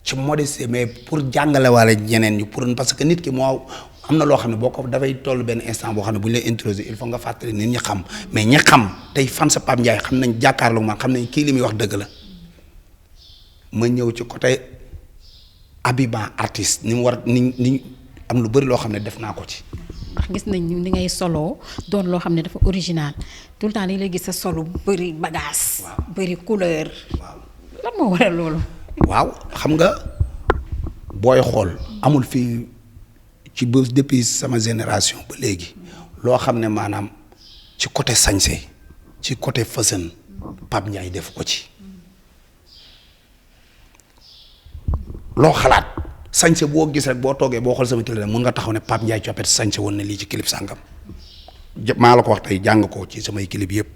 ci modestie mais pour jàngale wala ñeneen ñi pour parce que nit ki moo am na loo xam ne boo ko dafay toll benn instant boo xam ne bu ñu lay introduire il faut nga fàttali nit ñi xam mais ñi xam tey fan sa Pape Ndiaye xam nañ jàkkaarloo man xam nañ kii li muy wax dëgg la ma ñëw ci côté habillement artiste ni mu war ni am lu bëri loo xam ne def naa ko ci. ndax gis nañ ni ngay soloo doon loo xam ne dafa original tout le temps dañ lay gis sa solo bëri bagage. waaw bëri couleur. waaw lan moo waral loolu. waaw xam nga booy xool amul fii ci ba depuis sama génération ba léegi loo xam ne maanaam ci côté sañse ci côté façon Pape Ndiaye def ko ci loo xalaat sañse boo gis rek boo toogee boo xool sama télé mun nga taxaw ne Pape Ndiaye Coppet sañse woon na lii ci clip sàngam maa la ko wax tey jàng ko ci samay clip yëpp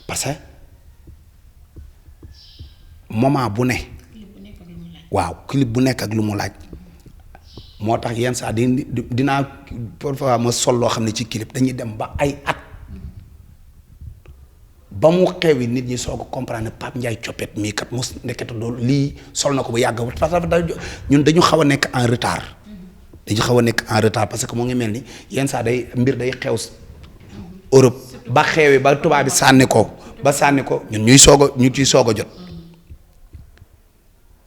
parce que moment bu ne waaw clip bu nekk ak lu mu laaj moo tax yenn saa dinaa parfois ma sol loo xam ne ci clip dañuy dem ba ay at ba mu xewi nit ñi soog a comprendre ne Pape Ndiaye Coppet mii kat mos ndekete doon lii sol na ko ba yàgg parce que ñun dañu xaw a nekk en retard parce que moo ngi mel ni yenn saa mbir day xew Europe ba xewi ba tubaab bi sànni ko ñun ñu ciy soog a jot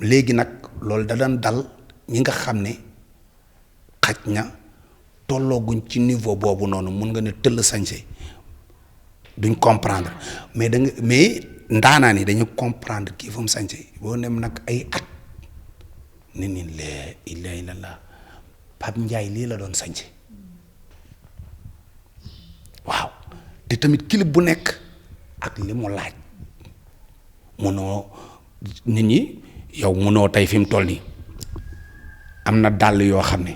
léegi nag loolu da daan dal ñi nga xam ne xaj na tollooguñ ci niveau boobu noonu mun nga ne tëll sañse duñ comprendre mais ndaanaan yi dañu comprendre kii fa mu sañse boo nem nag ay at nit ñi lee ilaaha illallaah Pape Ndiaye lii la doon sañse waaw te tamit clip bu nekk ak li mu laaj munoo nit ñi yow munoo tey fi mu toll nii am na dàll yoo xam ne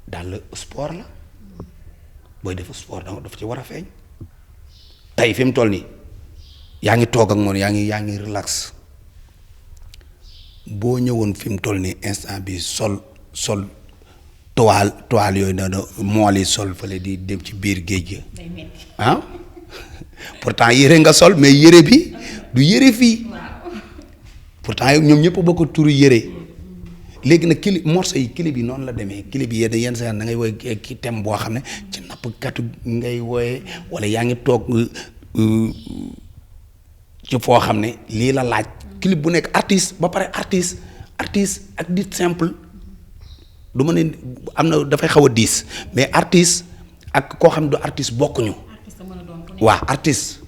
dàll sport la booy def sport dafa ci war a feeñ tey fi mu toll nii yaa ngi toog ak moom yaa ngi relax boo ñëwoon fi mu toll nii instant bi sol toile yooyu noonu mool yi sol fële di dem ci biir géej gi ah pourtant yére nga sol mais yére bi du yére fii pourtant ñoom ñëpp bokk turu yére léegi nag clip morceau yi clip yi noonu la demee clip yi yenn saa da ngay woy ki thème boo xam ne ci nappkatu ngay wooyee wala yaa ngi toog ci foo xam ne lii la laaj clip bu nekk artiste ba pare artiste ak dit simple du ma ne am na dafay xaw a diis mais artiste ak koo xam ne du artiste bokkuñu waaw artiste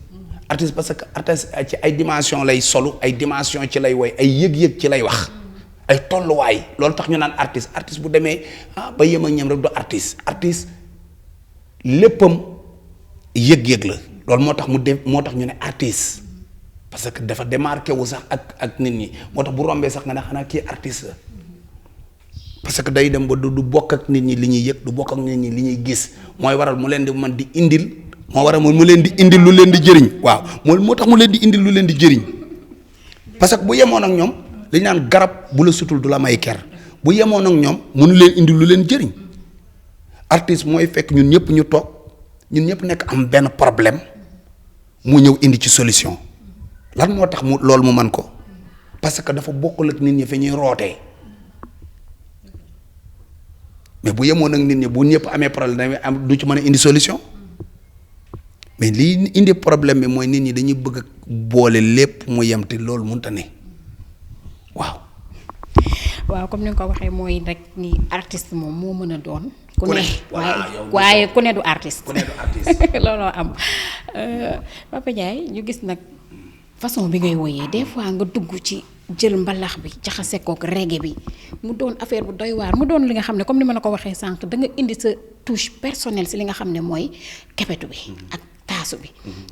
parce que artiste ci ay dimension lay solu ay dimension ci lay woy ay yëg-yëg ci lay wax ay tolluwaay loolu tax ñu naan artiste bu demee ba yem ak ñam rek du artiste léppam yëg-yëg la loolu moo tax ñu ne artiste parce que dafa démarqué wu sax ak nit ñi moo tax bu rombee sax nga ne xanaa kii artiste la parce que day dem ba du bokk ak nit ñi li ñuy yëg du bokk ak nit ñi li ñuy gis mooy waral mu leen di mën di indil moo waral mu leen di indil lu leen di jëriñ waaw moo tax mu leen di indil lu leen di jëriñ parce que bu yemoon ak ñoom li naan garab bu la sutul du la may ker bu yemoon ak ñoom mënu leen indil lu leen jëriñ artiste mooy fekk ñun ñëpp ñu toog ñun ñëpp nekk am benn problème mu ñëw indi ci solution lan moo tax mu loolu mu mën ko parce que dafa bokkul ak nit ñi fi ñuy rootee mais bu yemoon ak nit ñi bu ñëpp amee problème am du ci mën a indi solution mais lii indi problème bi mooy nit ñi dañuy bëgg a boole lépp mu yem te loolu mënut a ne waaw comme ni nga ko waxee mooy rek ni artiste moom moo mën a doon. ku ne waaye ku ne du artiste. looloo am Papa Ndiaye ñu gis nag façon bi ngay woyee des fois nga dugg ci jël mbalax bi jaxase kook reggae bi mu doon affaire bu doy waar mu doon li nga xam ne comme ni ma la ko waxee sànq da nga indi sa touche personnelle si li nga xam ne mooy kebetu bi ak taasu bi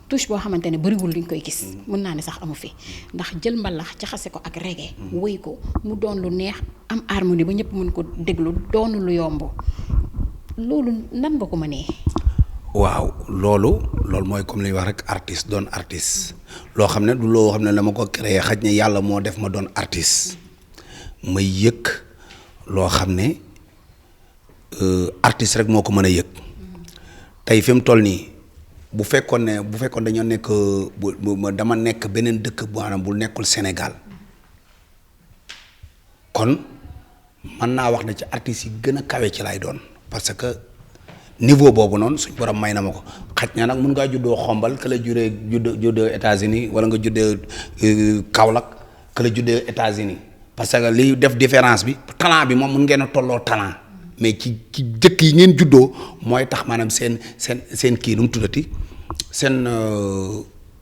touche boo xamante ne bëriwul li ñu koy gis mën naa ne sax amu fi ndax jël mbalax jaxase ko ak reggae woy ko mu doon lu neex am harmonie ba ñëpp mën ko déglu doonu lu yomb loolu nan nga ko mënee. waaw loolu mooy comme li wax rek artiste doon artiste loo xam ne du loo xam ne dama ko créé xaj ne yàlla moo def ma doon artiste may yëg loo xam ne artiste rek moo ko mën a yëg tey fi mu toll nii bu fekkoon dañoo nekk dama nekk beneen dëkk bu maanaam bu nekkul Sénégal kon mën naa wax ne ci artistes yi gën a kawe ci lay doon parce que niveau boobu noonu suñ borom may na ma ko xaj na nag mun ngaa juddoo xombal ka la juddoo États-Unis wala nga juddoo Kaolack ka la juddoo États-Unis parce que liy def différence bi talent bi moom mun ngeen a tolloo talent mais ci dëkk yi ngeen juddoo mooy tax maanaam seen kii nu mu tuddati seen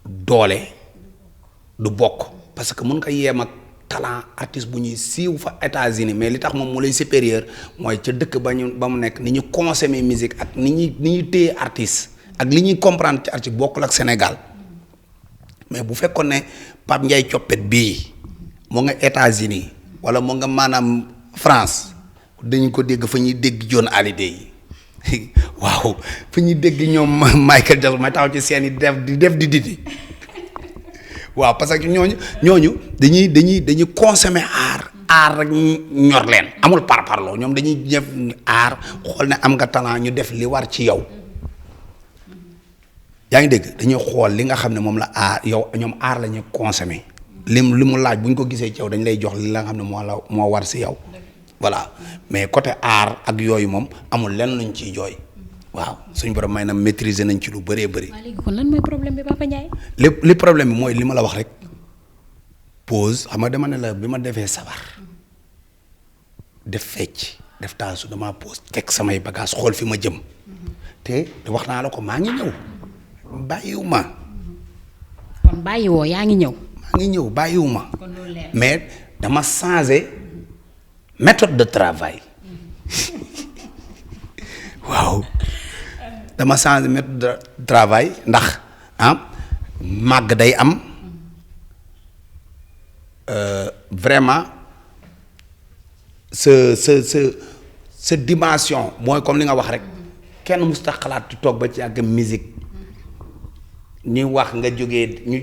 doole du bokk parce que mun nga yeem ak talent artiste bu ñuy siiw fa États-Unis mais li tax moom mu lay supérieur mooy ca dëkk ba mu nekk ni ñu consommer musique ak ni ñuy téye artiste ak li ñuy comprendre ci artiste bokkul ak Sénégal mais bu fekkoon ne Pape Ndiaye coppet bii moo nga États-Unis wala moo nga maanaam France dañu ko dégg fa ñuy dégg John Hallyday yi waaw fa ñuy dégg ñoom Michael Jackson may taxaw ci seen yi di didi waaw parce que ñooñu dañuy consommer art rek ñor leen amul parparloo ñoom dañuy def art xool ne am nga talent ñu def li war ci yow yaa ngi dégg dañuy xool li nga xam ne moom la art yow ñoom art la ñuy consommer li mu laaj bu ñu ko gisee ci yow dañ lay jox li la nga xam ne moo war si yow voilà mais côté art ak yooyu moom amul lenn luñ ciy jooy waaw suñ borom may na maîtriser nañ ci lu bëree bëri. waaw léegi kon lan mooy problème bi Papa Ndiaye. li problème bi mooy li ma la wax rek pause xam nga dama ne la bi ma defee sabar def fecc def taasu dama pause teg samay bagage xool fi ma jëm te wax naa la ko maa ngi ñëw bàyyiwuma. kon bàyyiwoo yaa ngi ñëw. maa ngi ñëw bàyyiwuma mais dama changé méthode de travail waaw. dama changé méthode de travail ndax màgg day am vraiment sa dimension mooy comme li nga wax rek kenn musta xalaat di toog ba ci àgg musique ñu wax nga ñu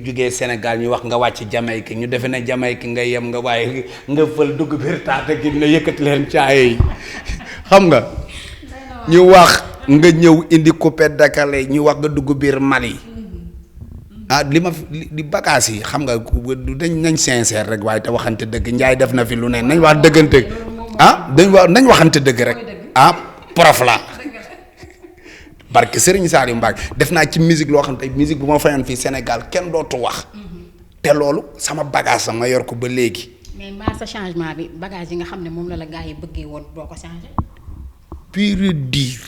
jógee Sénégal ñu wax nga wàcc Jamaïque ñu defe ne Jamaïque nga yem nga waaye nga fël dugg biir taata gi ne yëkkati leen caaye yi xam nga ñu wax nga ñëw indi coupé dakale ñu wax nga dugg biir Mali li ma di bagages yi xam nga nañ sincère rek waaye te waxante dëgg Njaay def na fi lu ne nañ wax dëggante nañ waxante dëgg rek prof la barke Serigne Saliou Mbacké def naa ci musique loo xam tey musique bu ma fayoon fii Sénégal kenn dootu wax te loolu sama bagage sama yor ko ba léegi. mais mbaa sa changement bi bagage yi nga xam ne moom la gars yi bëggee woon doo ko changé. pure dire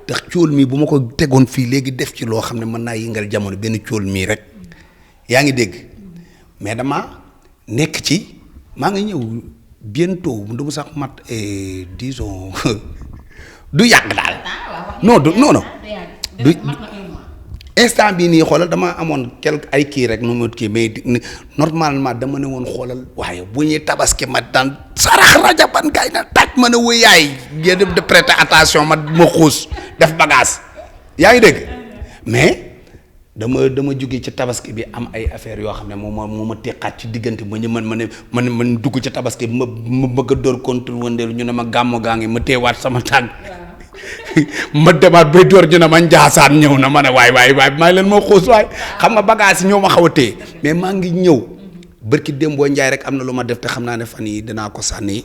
ndax cóol mii bu ma ko tegoon fii léegi def ci loo xam ne mën naa yëngal jamono benn cóol mii rek yaa ngi dégg mais dama nekk ci maa ngi ñëw bientôt du mu sax mat disons du yàgg daal non du instant bii nii xoolal dama amoon quelque ay kii rek nu mu kii mais normalement dama ne woon xoolal waaye bu ñuy tabaski ma daan sarax rajo ban gaay na taj ma ne wuy yaay ngeen de prêter attention ma xuus def bagage yaa ngi dégg mais dama jóge ci tabaski bi am ay affaires yoo xam ne moo ma teqaat ci diggante ba ñu man dugg ci tabaski bi ma bëgg a door contrôle wëndeelu ñu ne ma gàmmo gaa ngi ma teewaat sama tànk ma demaat bay door ñu ne ma njaasaan ñëw na ma ne waay maa leen moo xuus waay xam nga bagage yi ñoo ma xaw a téye mais maa ngi ñëw bërki démboo njaay rek am na lu ma def te xam naa ne fan yi dinaa ko sànni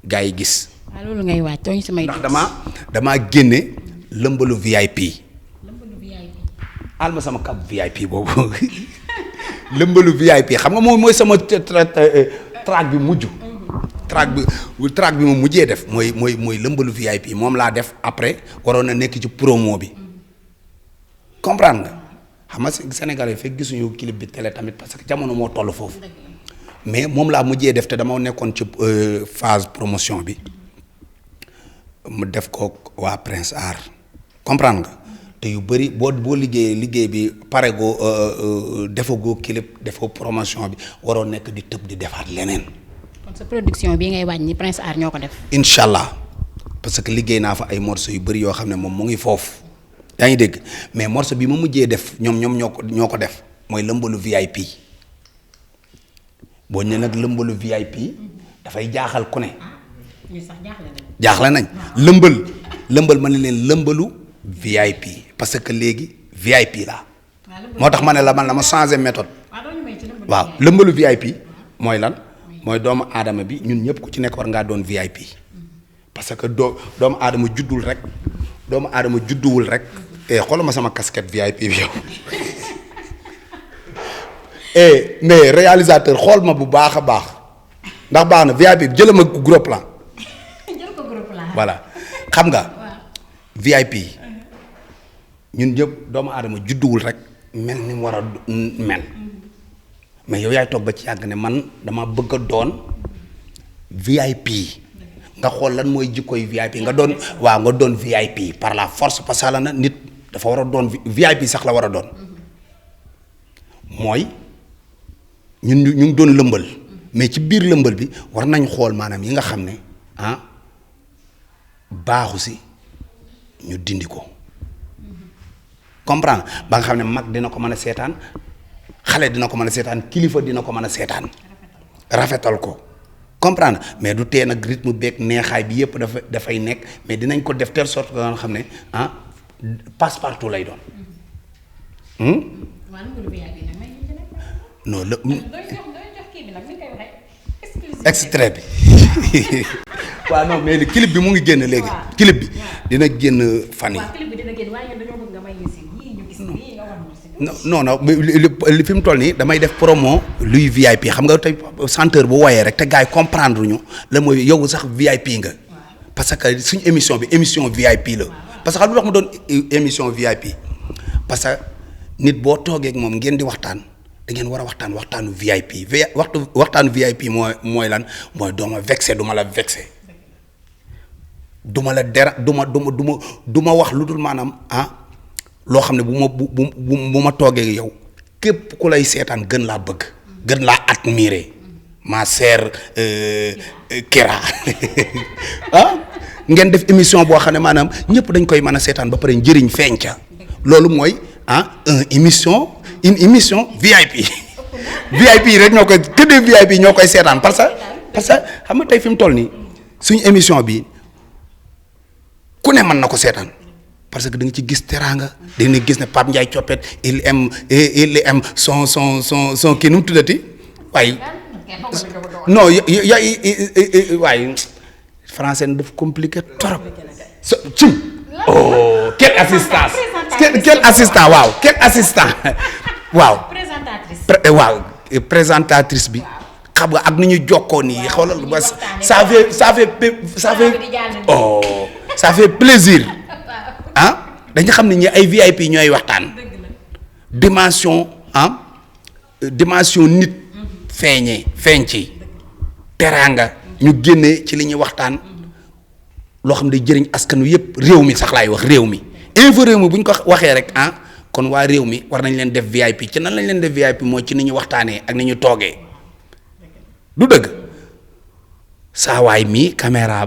gars yi gis. waaw loolu ngay waaj tooñ samay. ndax damaa génne lëmbalu VIP. al ma sama cap VIP boobu lëmbalu VIP xam nga moom mooy sama track bi mujj. track bi ma mujjee def mooy lëmbalu VIP moom laa def après waroon na nekk ci promo bi comprendre nga xam nga Sénégalais fekk gisuñu clip bi télé tamit parce que jamono moo toll foofu mais moom laa mujjee def te dama nekkoon ci phase promotion bi mu def ko waa Prince Art comprendre nga te yu bëri boo liggéey bi pare goo defagoo clip defoo promotion bi waroo nekk di tëb di defaat leneen. kon sa production bi ngay wàññi Prince Art ñoo ko def. incha allah parce que liggéey naa fa ay morceaux yu bëri yoo xam ne moom mu ngi foofu yaa ngi dégg mais morceau bi ma mujjee def ñoom ñoo ko def mooy lëmbalu VIP boo ñëwee nag lëmbalu VIP dafay jaaxal ku ne. ñu sax jaaxle nañ lëmbal ma ne leen lëmbalu VIP parce que léegi VIP la moo tax ma ne la man la ma changé méthode waaw lëmbalu VIP mooy lan. mooy doomu aadama bi ñun ñëpp ku ci nekk war ngaa doon VIP parce que doomu aadama judduwul rek xoolal ma sama casquette VIP bi yow mais réalisateur xool ma bu baax a baax ndax baax na VIP bi jëlal ma gros plan voilà xam nga VIP ñun ñëpp doomu aadama judduwul rek mel ni mu war a mel. mais yow yaay toog ba ci yàgg ne man dama bëgg a doon VIP nga xool lan mooy jikkoy VIP nga doon VIP par la force parce que la na nit dafa war a doon VIP sax la war a doon mooy ñun ñu ngi doon lëmbal mais ci biir lëmbal bi war nañ xool maanaam yi nga xam ne baaxu si ñu dindi ko comprendre ba nga xam ne mag dina ko mën a seetaan xale dina ko mën a seetaan kilifa dina ko mën a seetaan rafetal ko comprendre mais du tee nag rythme beeg neexaay bi yëpp dafay nekk mais dinañ ko def telle sorte que nga xam ne passe-partout lay doon. non la. extrait bi waaw non mais clip bi mu ngi génn léegi. clip bi dina génn fan yi. non li fi mu toll nii damay def promo luy VIP xam nga tey chanteur bu woyee rek te gars yi comprendre ñu la mooy yow sax VIP nga parce que suñu émission bi émission VIP la parce que xam lu tax mu doon émission VIP parce que nit boo toogee ak moom ngeen di waxtaan da ngeen war a waxtaanu VIP waxtaanu VIP mooy lan mooy doo ma vexé du ma la vexé du ma la dera du ma wax lu dul maanaam loo xam ne bu ma toogee yow képp ku lay seetaan gën laa bëgg gën laa admirer ma sœur Kira ngeen def émission boo xam ne maanaam ñëpp dañ koy mën a seetaan ba pare njëriñ feeñ ca loolu mooy une émission VIP VIP rek ñoo koy que des VIP ñoo koy seetaan parce que xam nga tey fi mu toll nii suñu émission bi ku ne mën na ko seetaan. parce que da nga ci gis teraanga da nga gis ne Pape Ndiaye Coppet il aime son kii nu mu tuddati waaye non waaye français daf compliqué trop. cim oh quel assistance quel assistant waaw quel assistant waaw. présentatrice bi. xam nga ak ni ñu jokkoo nii xoolal ba ça fait plaisir dañu xam ne ñi ay VIP ñooy waxtaan dimension nit feeñ ci teraanga ñu génnee ci li ñuy waxtaan loo xam ne day jëriñ askan wi yëpp réew mi sax laay wax réew mi info réew mi bu ñu ko waxee rek kon waa réew mi war nañ leen def VIP ci nan lañ leen def VIP mooy ci ni ñu waxtaanee ak ni ñu toogee du dëgg saa waay mii caméra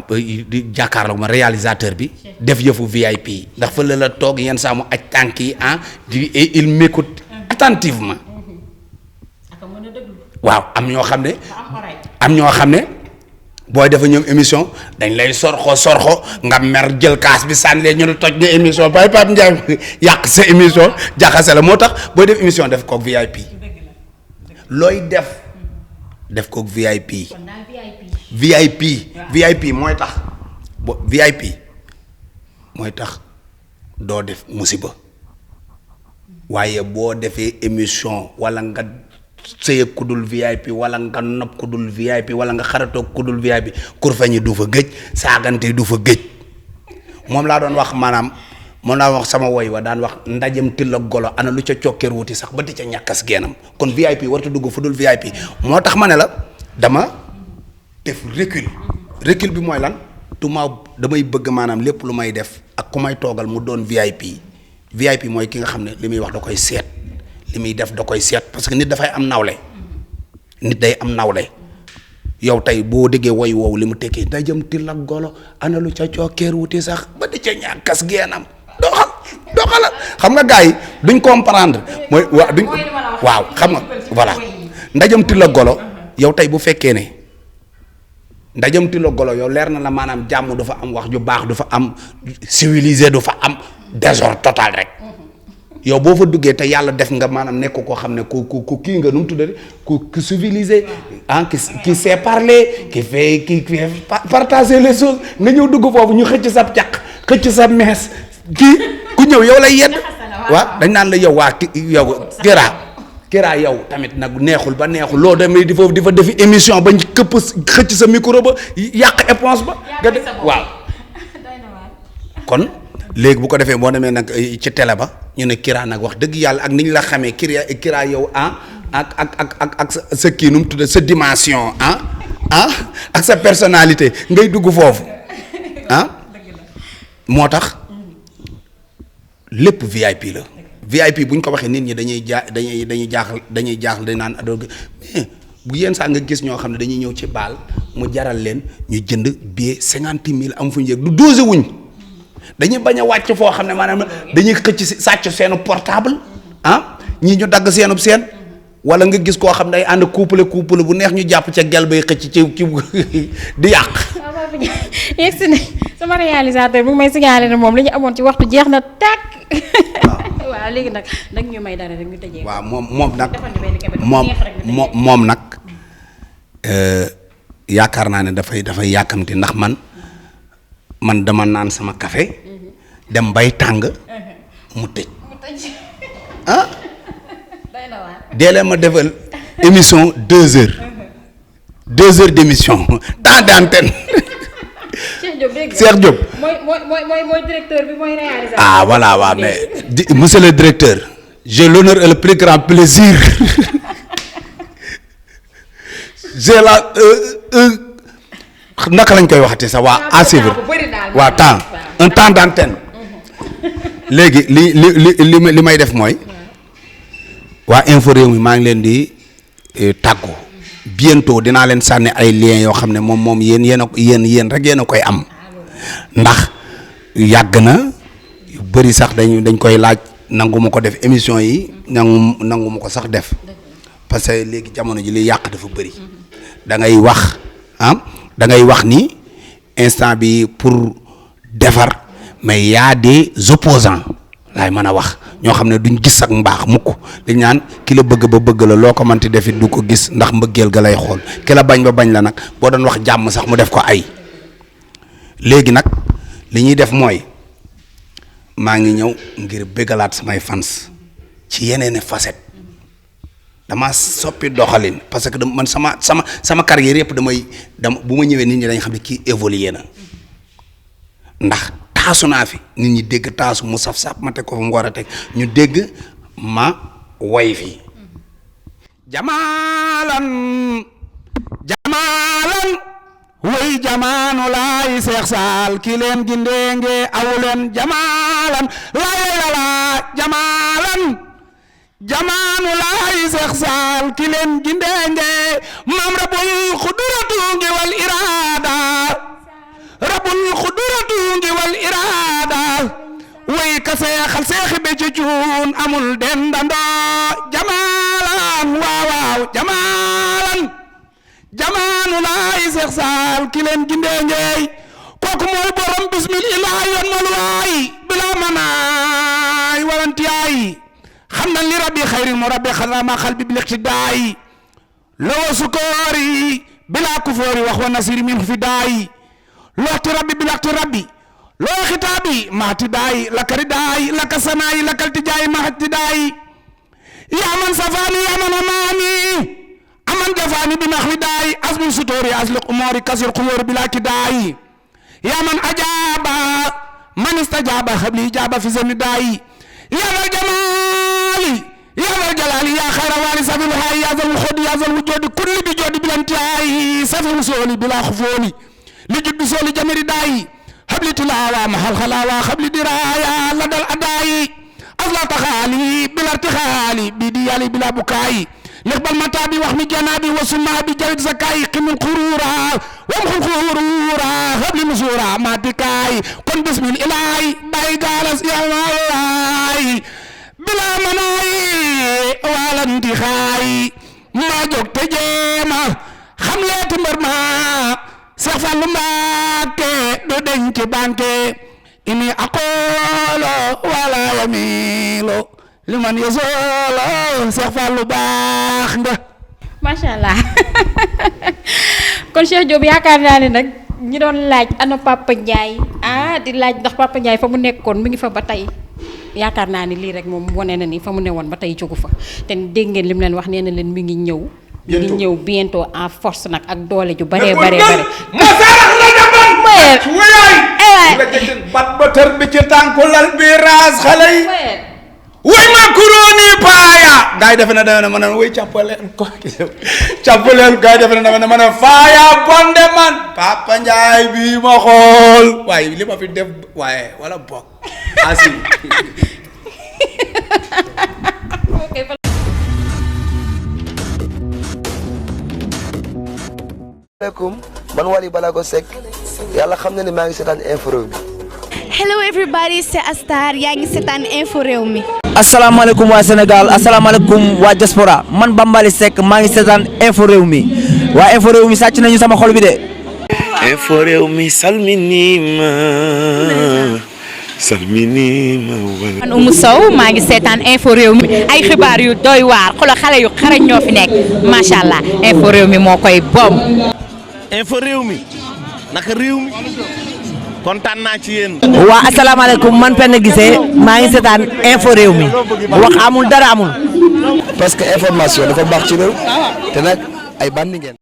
di jàkkaarloo ma réalisateur bi def yëfu VIP ndax fa la toog yenn saa mu aj tànk yi il m'écoute attentivement waaw am ñoo xam ne booy dafa ñoom émission dañ lay sorxo nga mer jël kaas bi sànni leen ñu ne toj nga émission bay Pape Ndiaye yàq sa émission jaxase la moo tax booy def émission def kook VIP looy def kook VIP mooy tax VIP mooy tax doo def musiba waaye boo defee émission wala nga sëy ku dul VIP wala nga nopp ku dul VIP wala nga xaratoog ku dul VIP kurfeñi du fa gëj saagante du fa gëj moom laa doon wax maanaam moom laa wax sama woy wa daan wax ndajem till ak golo ana lu ca cokkeer wuti sax ba di ca ñàkkas geenam kon VIP warta dugg fu dul VIP moo tax ma ne la dama def recul bi mooy lan damay bëgg maanaam lépp lu may def ak ku may toogal mu doon VIP mooy ki nga xam ne li muy wax da koy seet li muy def da koy seet parce que nit dafay am nawle nit day am nawle yow tey boo déggee woy woowu li mu tekkee ndajam till ak golo ana lu ca cokkeer wuti sax ba di ca ñàkkas geenam doxal xam nga gars yi duñ comprendre mooy waaw xam nga voilà ndajam till ak golo yow tey bu fekkee ne ndajam till ak golo yow leer na la maanaam jàmm du fa am wax ju baax du fa am civilisé du fa am désordre total rek yow boo fa duggee te yàlla def nga maanaam nekk koo xam ne ku kii nga nu mu tuddee ku civilisé qui sait parler qui fait partager les choses nga ñëw dugg foofu ñu xëcc sa caq xëcc sa mees ku ñëw yow lay yedd waaw dañ naan la yow Kira yow tamit nag neexul ba neexul loo demee di fa defi émission ba xëcc sa micro ba yàq éponge ba waaw kon léegi bu ko defee boo demee nag ci télé ba ñu ne Kira nag wax dëgg yàlla ak ni ñu la xamee Kira yow ak sa kii nu mu tudd sa dimension ak sa personnalité ngay dugg foofu moo tax lépp VIP la VIP bu ñu ko waxee nit ñi dañuy jaaxal dañ naan mais bu yenn saa nga gis ñoo xam ne dañuy ñëw ci baal mu jaral leen ñu jënd billet 50 000 am fu ñu yëg du dosé wuñ dañuy bañ a wàcc foo xam ne maanaam dañuy xëcc sàcc seenu portable ñii ñu dagg seenub seen wala nga gis koo xam ne day ànd couple bu neex ñu jàpp ca gel bay xëcc ci di yàq. yegg si ne sama réalisateur bu may signalé ne moom li ñu amoon ci waxtu jeex na tàkk. waaw léegi nag ñu may dara rek ñu tëjee. waaw moom nag yaakaar naa ne dafay yàkkamti ndax man dama naan sama café dem bay tàng mu tëj deelee ma defal émission 2 heures d'émission temps d'antenne Cheikh Diop mooy directeur bi mooy réalisateur voilà waaw mais monsieur le directeur j'ai l'honneur et le plus grand plaisir j'ai la naka lañ koy waxati sax waa à suivre waa un temps d'antenne léegi li may def mooy waa info réew mi maa ngi leen di tàggu bientôt dinaa leen sànni ay liens yoo xam ne moom yéen rek yéen a koy am ndax yàgg na yu bëri sax dañ koy laaj nangu ma ko def émission yi nangu ma ko sax def parce que léegi jamono ji li yàq dafa bëri da ngay wax da ngay wax ni instant bi pour defar mais y a des opposants laay mën a wax ñoo xam ne duñ gis ak mbaax mukk dañ naan ki la bëgg ba bëgg la loo ko mënti defit du ko gis ndax mbëggeel ga lay xool ki la bañ ba bañ la nag boo doon wax jàmm sax mu def ko ay léegi nag li ñuy def mooy maa ngi ñëw ngir bëggalaat samay fans ci yeneen facette dama soppi doxalin parce que man sama carrière yëpp bu ma ñëwee nit ñi dañ xam ne kii évolué na ndax taasu naa fi nit ñi dégg taasu mu saf-saf ma teg ko fa mu war a teg ñu dégg ma way fi jamaalan way jamaanu laay seex saal ki leen gindeenge awuleen jamaalan laay lala jamaanu laay seex saal ki leen gindeenge maam rabul xuduratu ngi wal iraada way ka seexal seexi be ci cuun amul dendando jamaalan waaw jamaanu laay seex saal ki leen gindeenge kooku mooy borom bismillah yoon mal waay bila manaay walantiyaay xam na li rabbi xayri mu rabbi xadama xalbi bil iqtidaay lawa sukoori bila kufoori wax wa nasiri min fi daay looti rabbi bilakti rabbi loo xitaabi maati daay laka ridaay laka sanaay laka iltijaay mahati daay yaa man safaani yaa man amaani aman jafaani bi naxwi daay asmi sutoori asliq umoori kasir xuyoori bilaki daay yaa man ajaaba man istajaaba xabli ijaaba fi zemi daay yaa dal jamaali yaa dal jalaali yaa xayra waali sabil haay yaa zal wuxoodi yaa zal wujoodi kulli bi joodi bilantiyaay safi wusooli bila xufooli li juddu sooli jamiri daay habli tilaawa mahal xalaawa xabli diraaya la dal adaayi asla taxaali bila irtixaali bi diyaali bila bukaayi liqbal mataabi wax mi janaabi wa sunnaabi jawit zakaayi qimul xuruura wamxul xuruura habli nusuura maatikaay kon bismil ilaahi bay gaalas yamaay bila manaayi waalanti xaayi maa jóg te jeema xam leeti mbër ma Seex Fallu Mbàkke du denc banque ini aqoolo wala yamiilo liman yasolo Seex Fallu baax nga macha allah kon Cheikh Diop yaakaar naa ne nag ñi doon laaj ana Papa Ndiaye di laaj ndax Papa Ndiaye fa mu nekkoon mi ngi fa ba tey yaakaar naa ni lii rek moom wane na ni fa mu newoon ba tey jógu fa te dégg ngeen li mu leen wax nee na leen mi ngi ñëw. mi ngi ñëw bientôt en force nag ak doole ju bare. nga sarax la jaban wayaay nga jëgën bat ba tër bi ci tànku lal bi raas xale yi way macaroni paaya gaay defe na dama ne ma ne way càppaleen ko càppaleen gaay defe na dama ne ma ne faaya bonde man Papa Ndiaye bi ma xool waaye li ma fi def waaye wala bokk asi asalaamaaleykum man Wally Ballago Seck yàlla xam na ne maa ngi seetaan info réew mi. hello everybody c'est Astar yaa ngi seetaan info réew mi. asalaamaaleykum waa Sénégal asalaamaaleykum waa diaspora man Bambaly Seck maa ngi seetaan info réew mi waa info réew mi sàcc nañu sama xol bi de. info réew mi salminima salminima. man Oumou Sow maa ngi seetaan info réew mi ay xibaar yu doy waar xoolal xale yu xarañ ñoo fi nekk macha allah info réew mi moo koy bom. info réew mi naka réew mi kontaan naa ci yéen. waa asalaamaaleykum man Penda Guissé maa ngi seetaan info réew mi wax amul dara amul. parce que information dafa baax ci réew te nag ay bandi ngeen.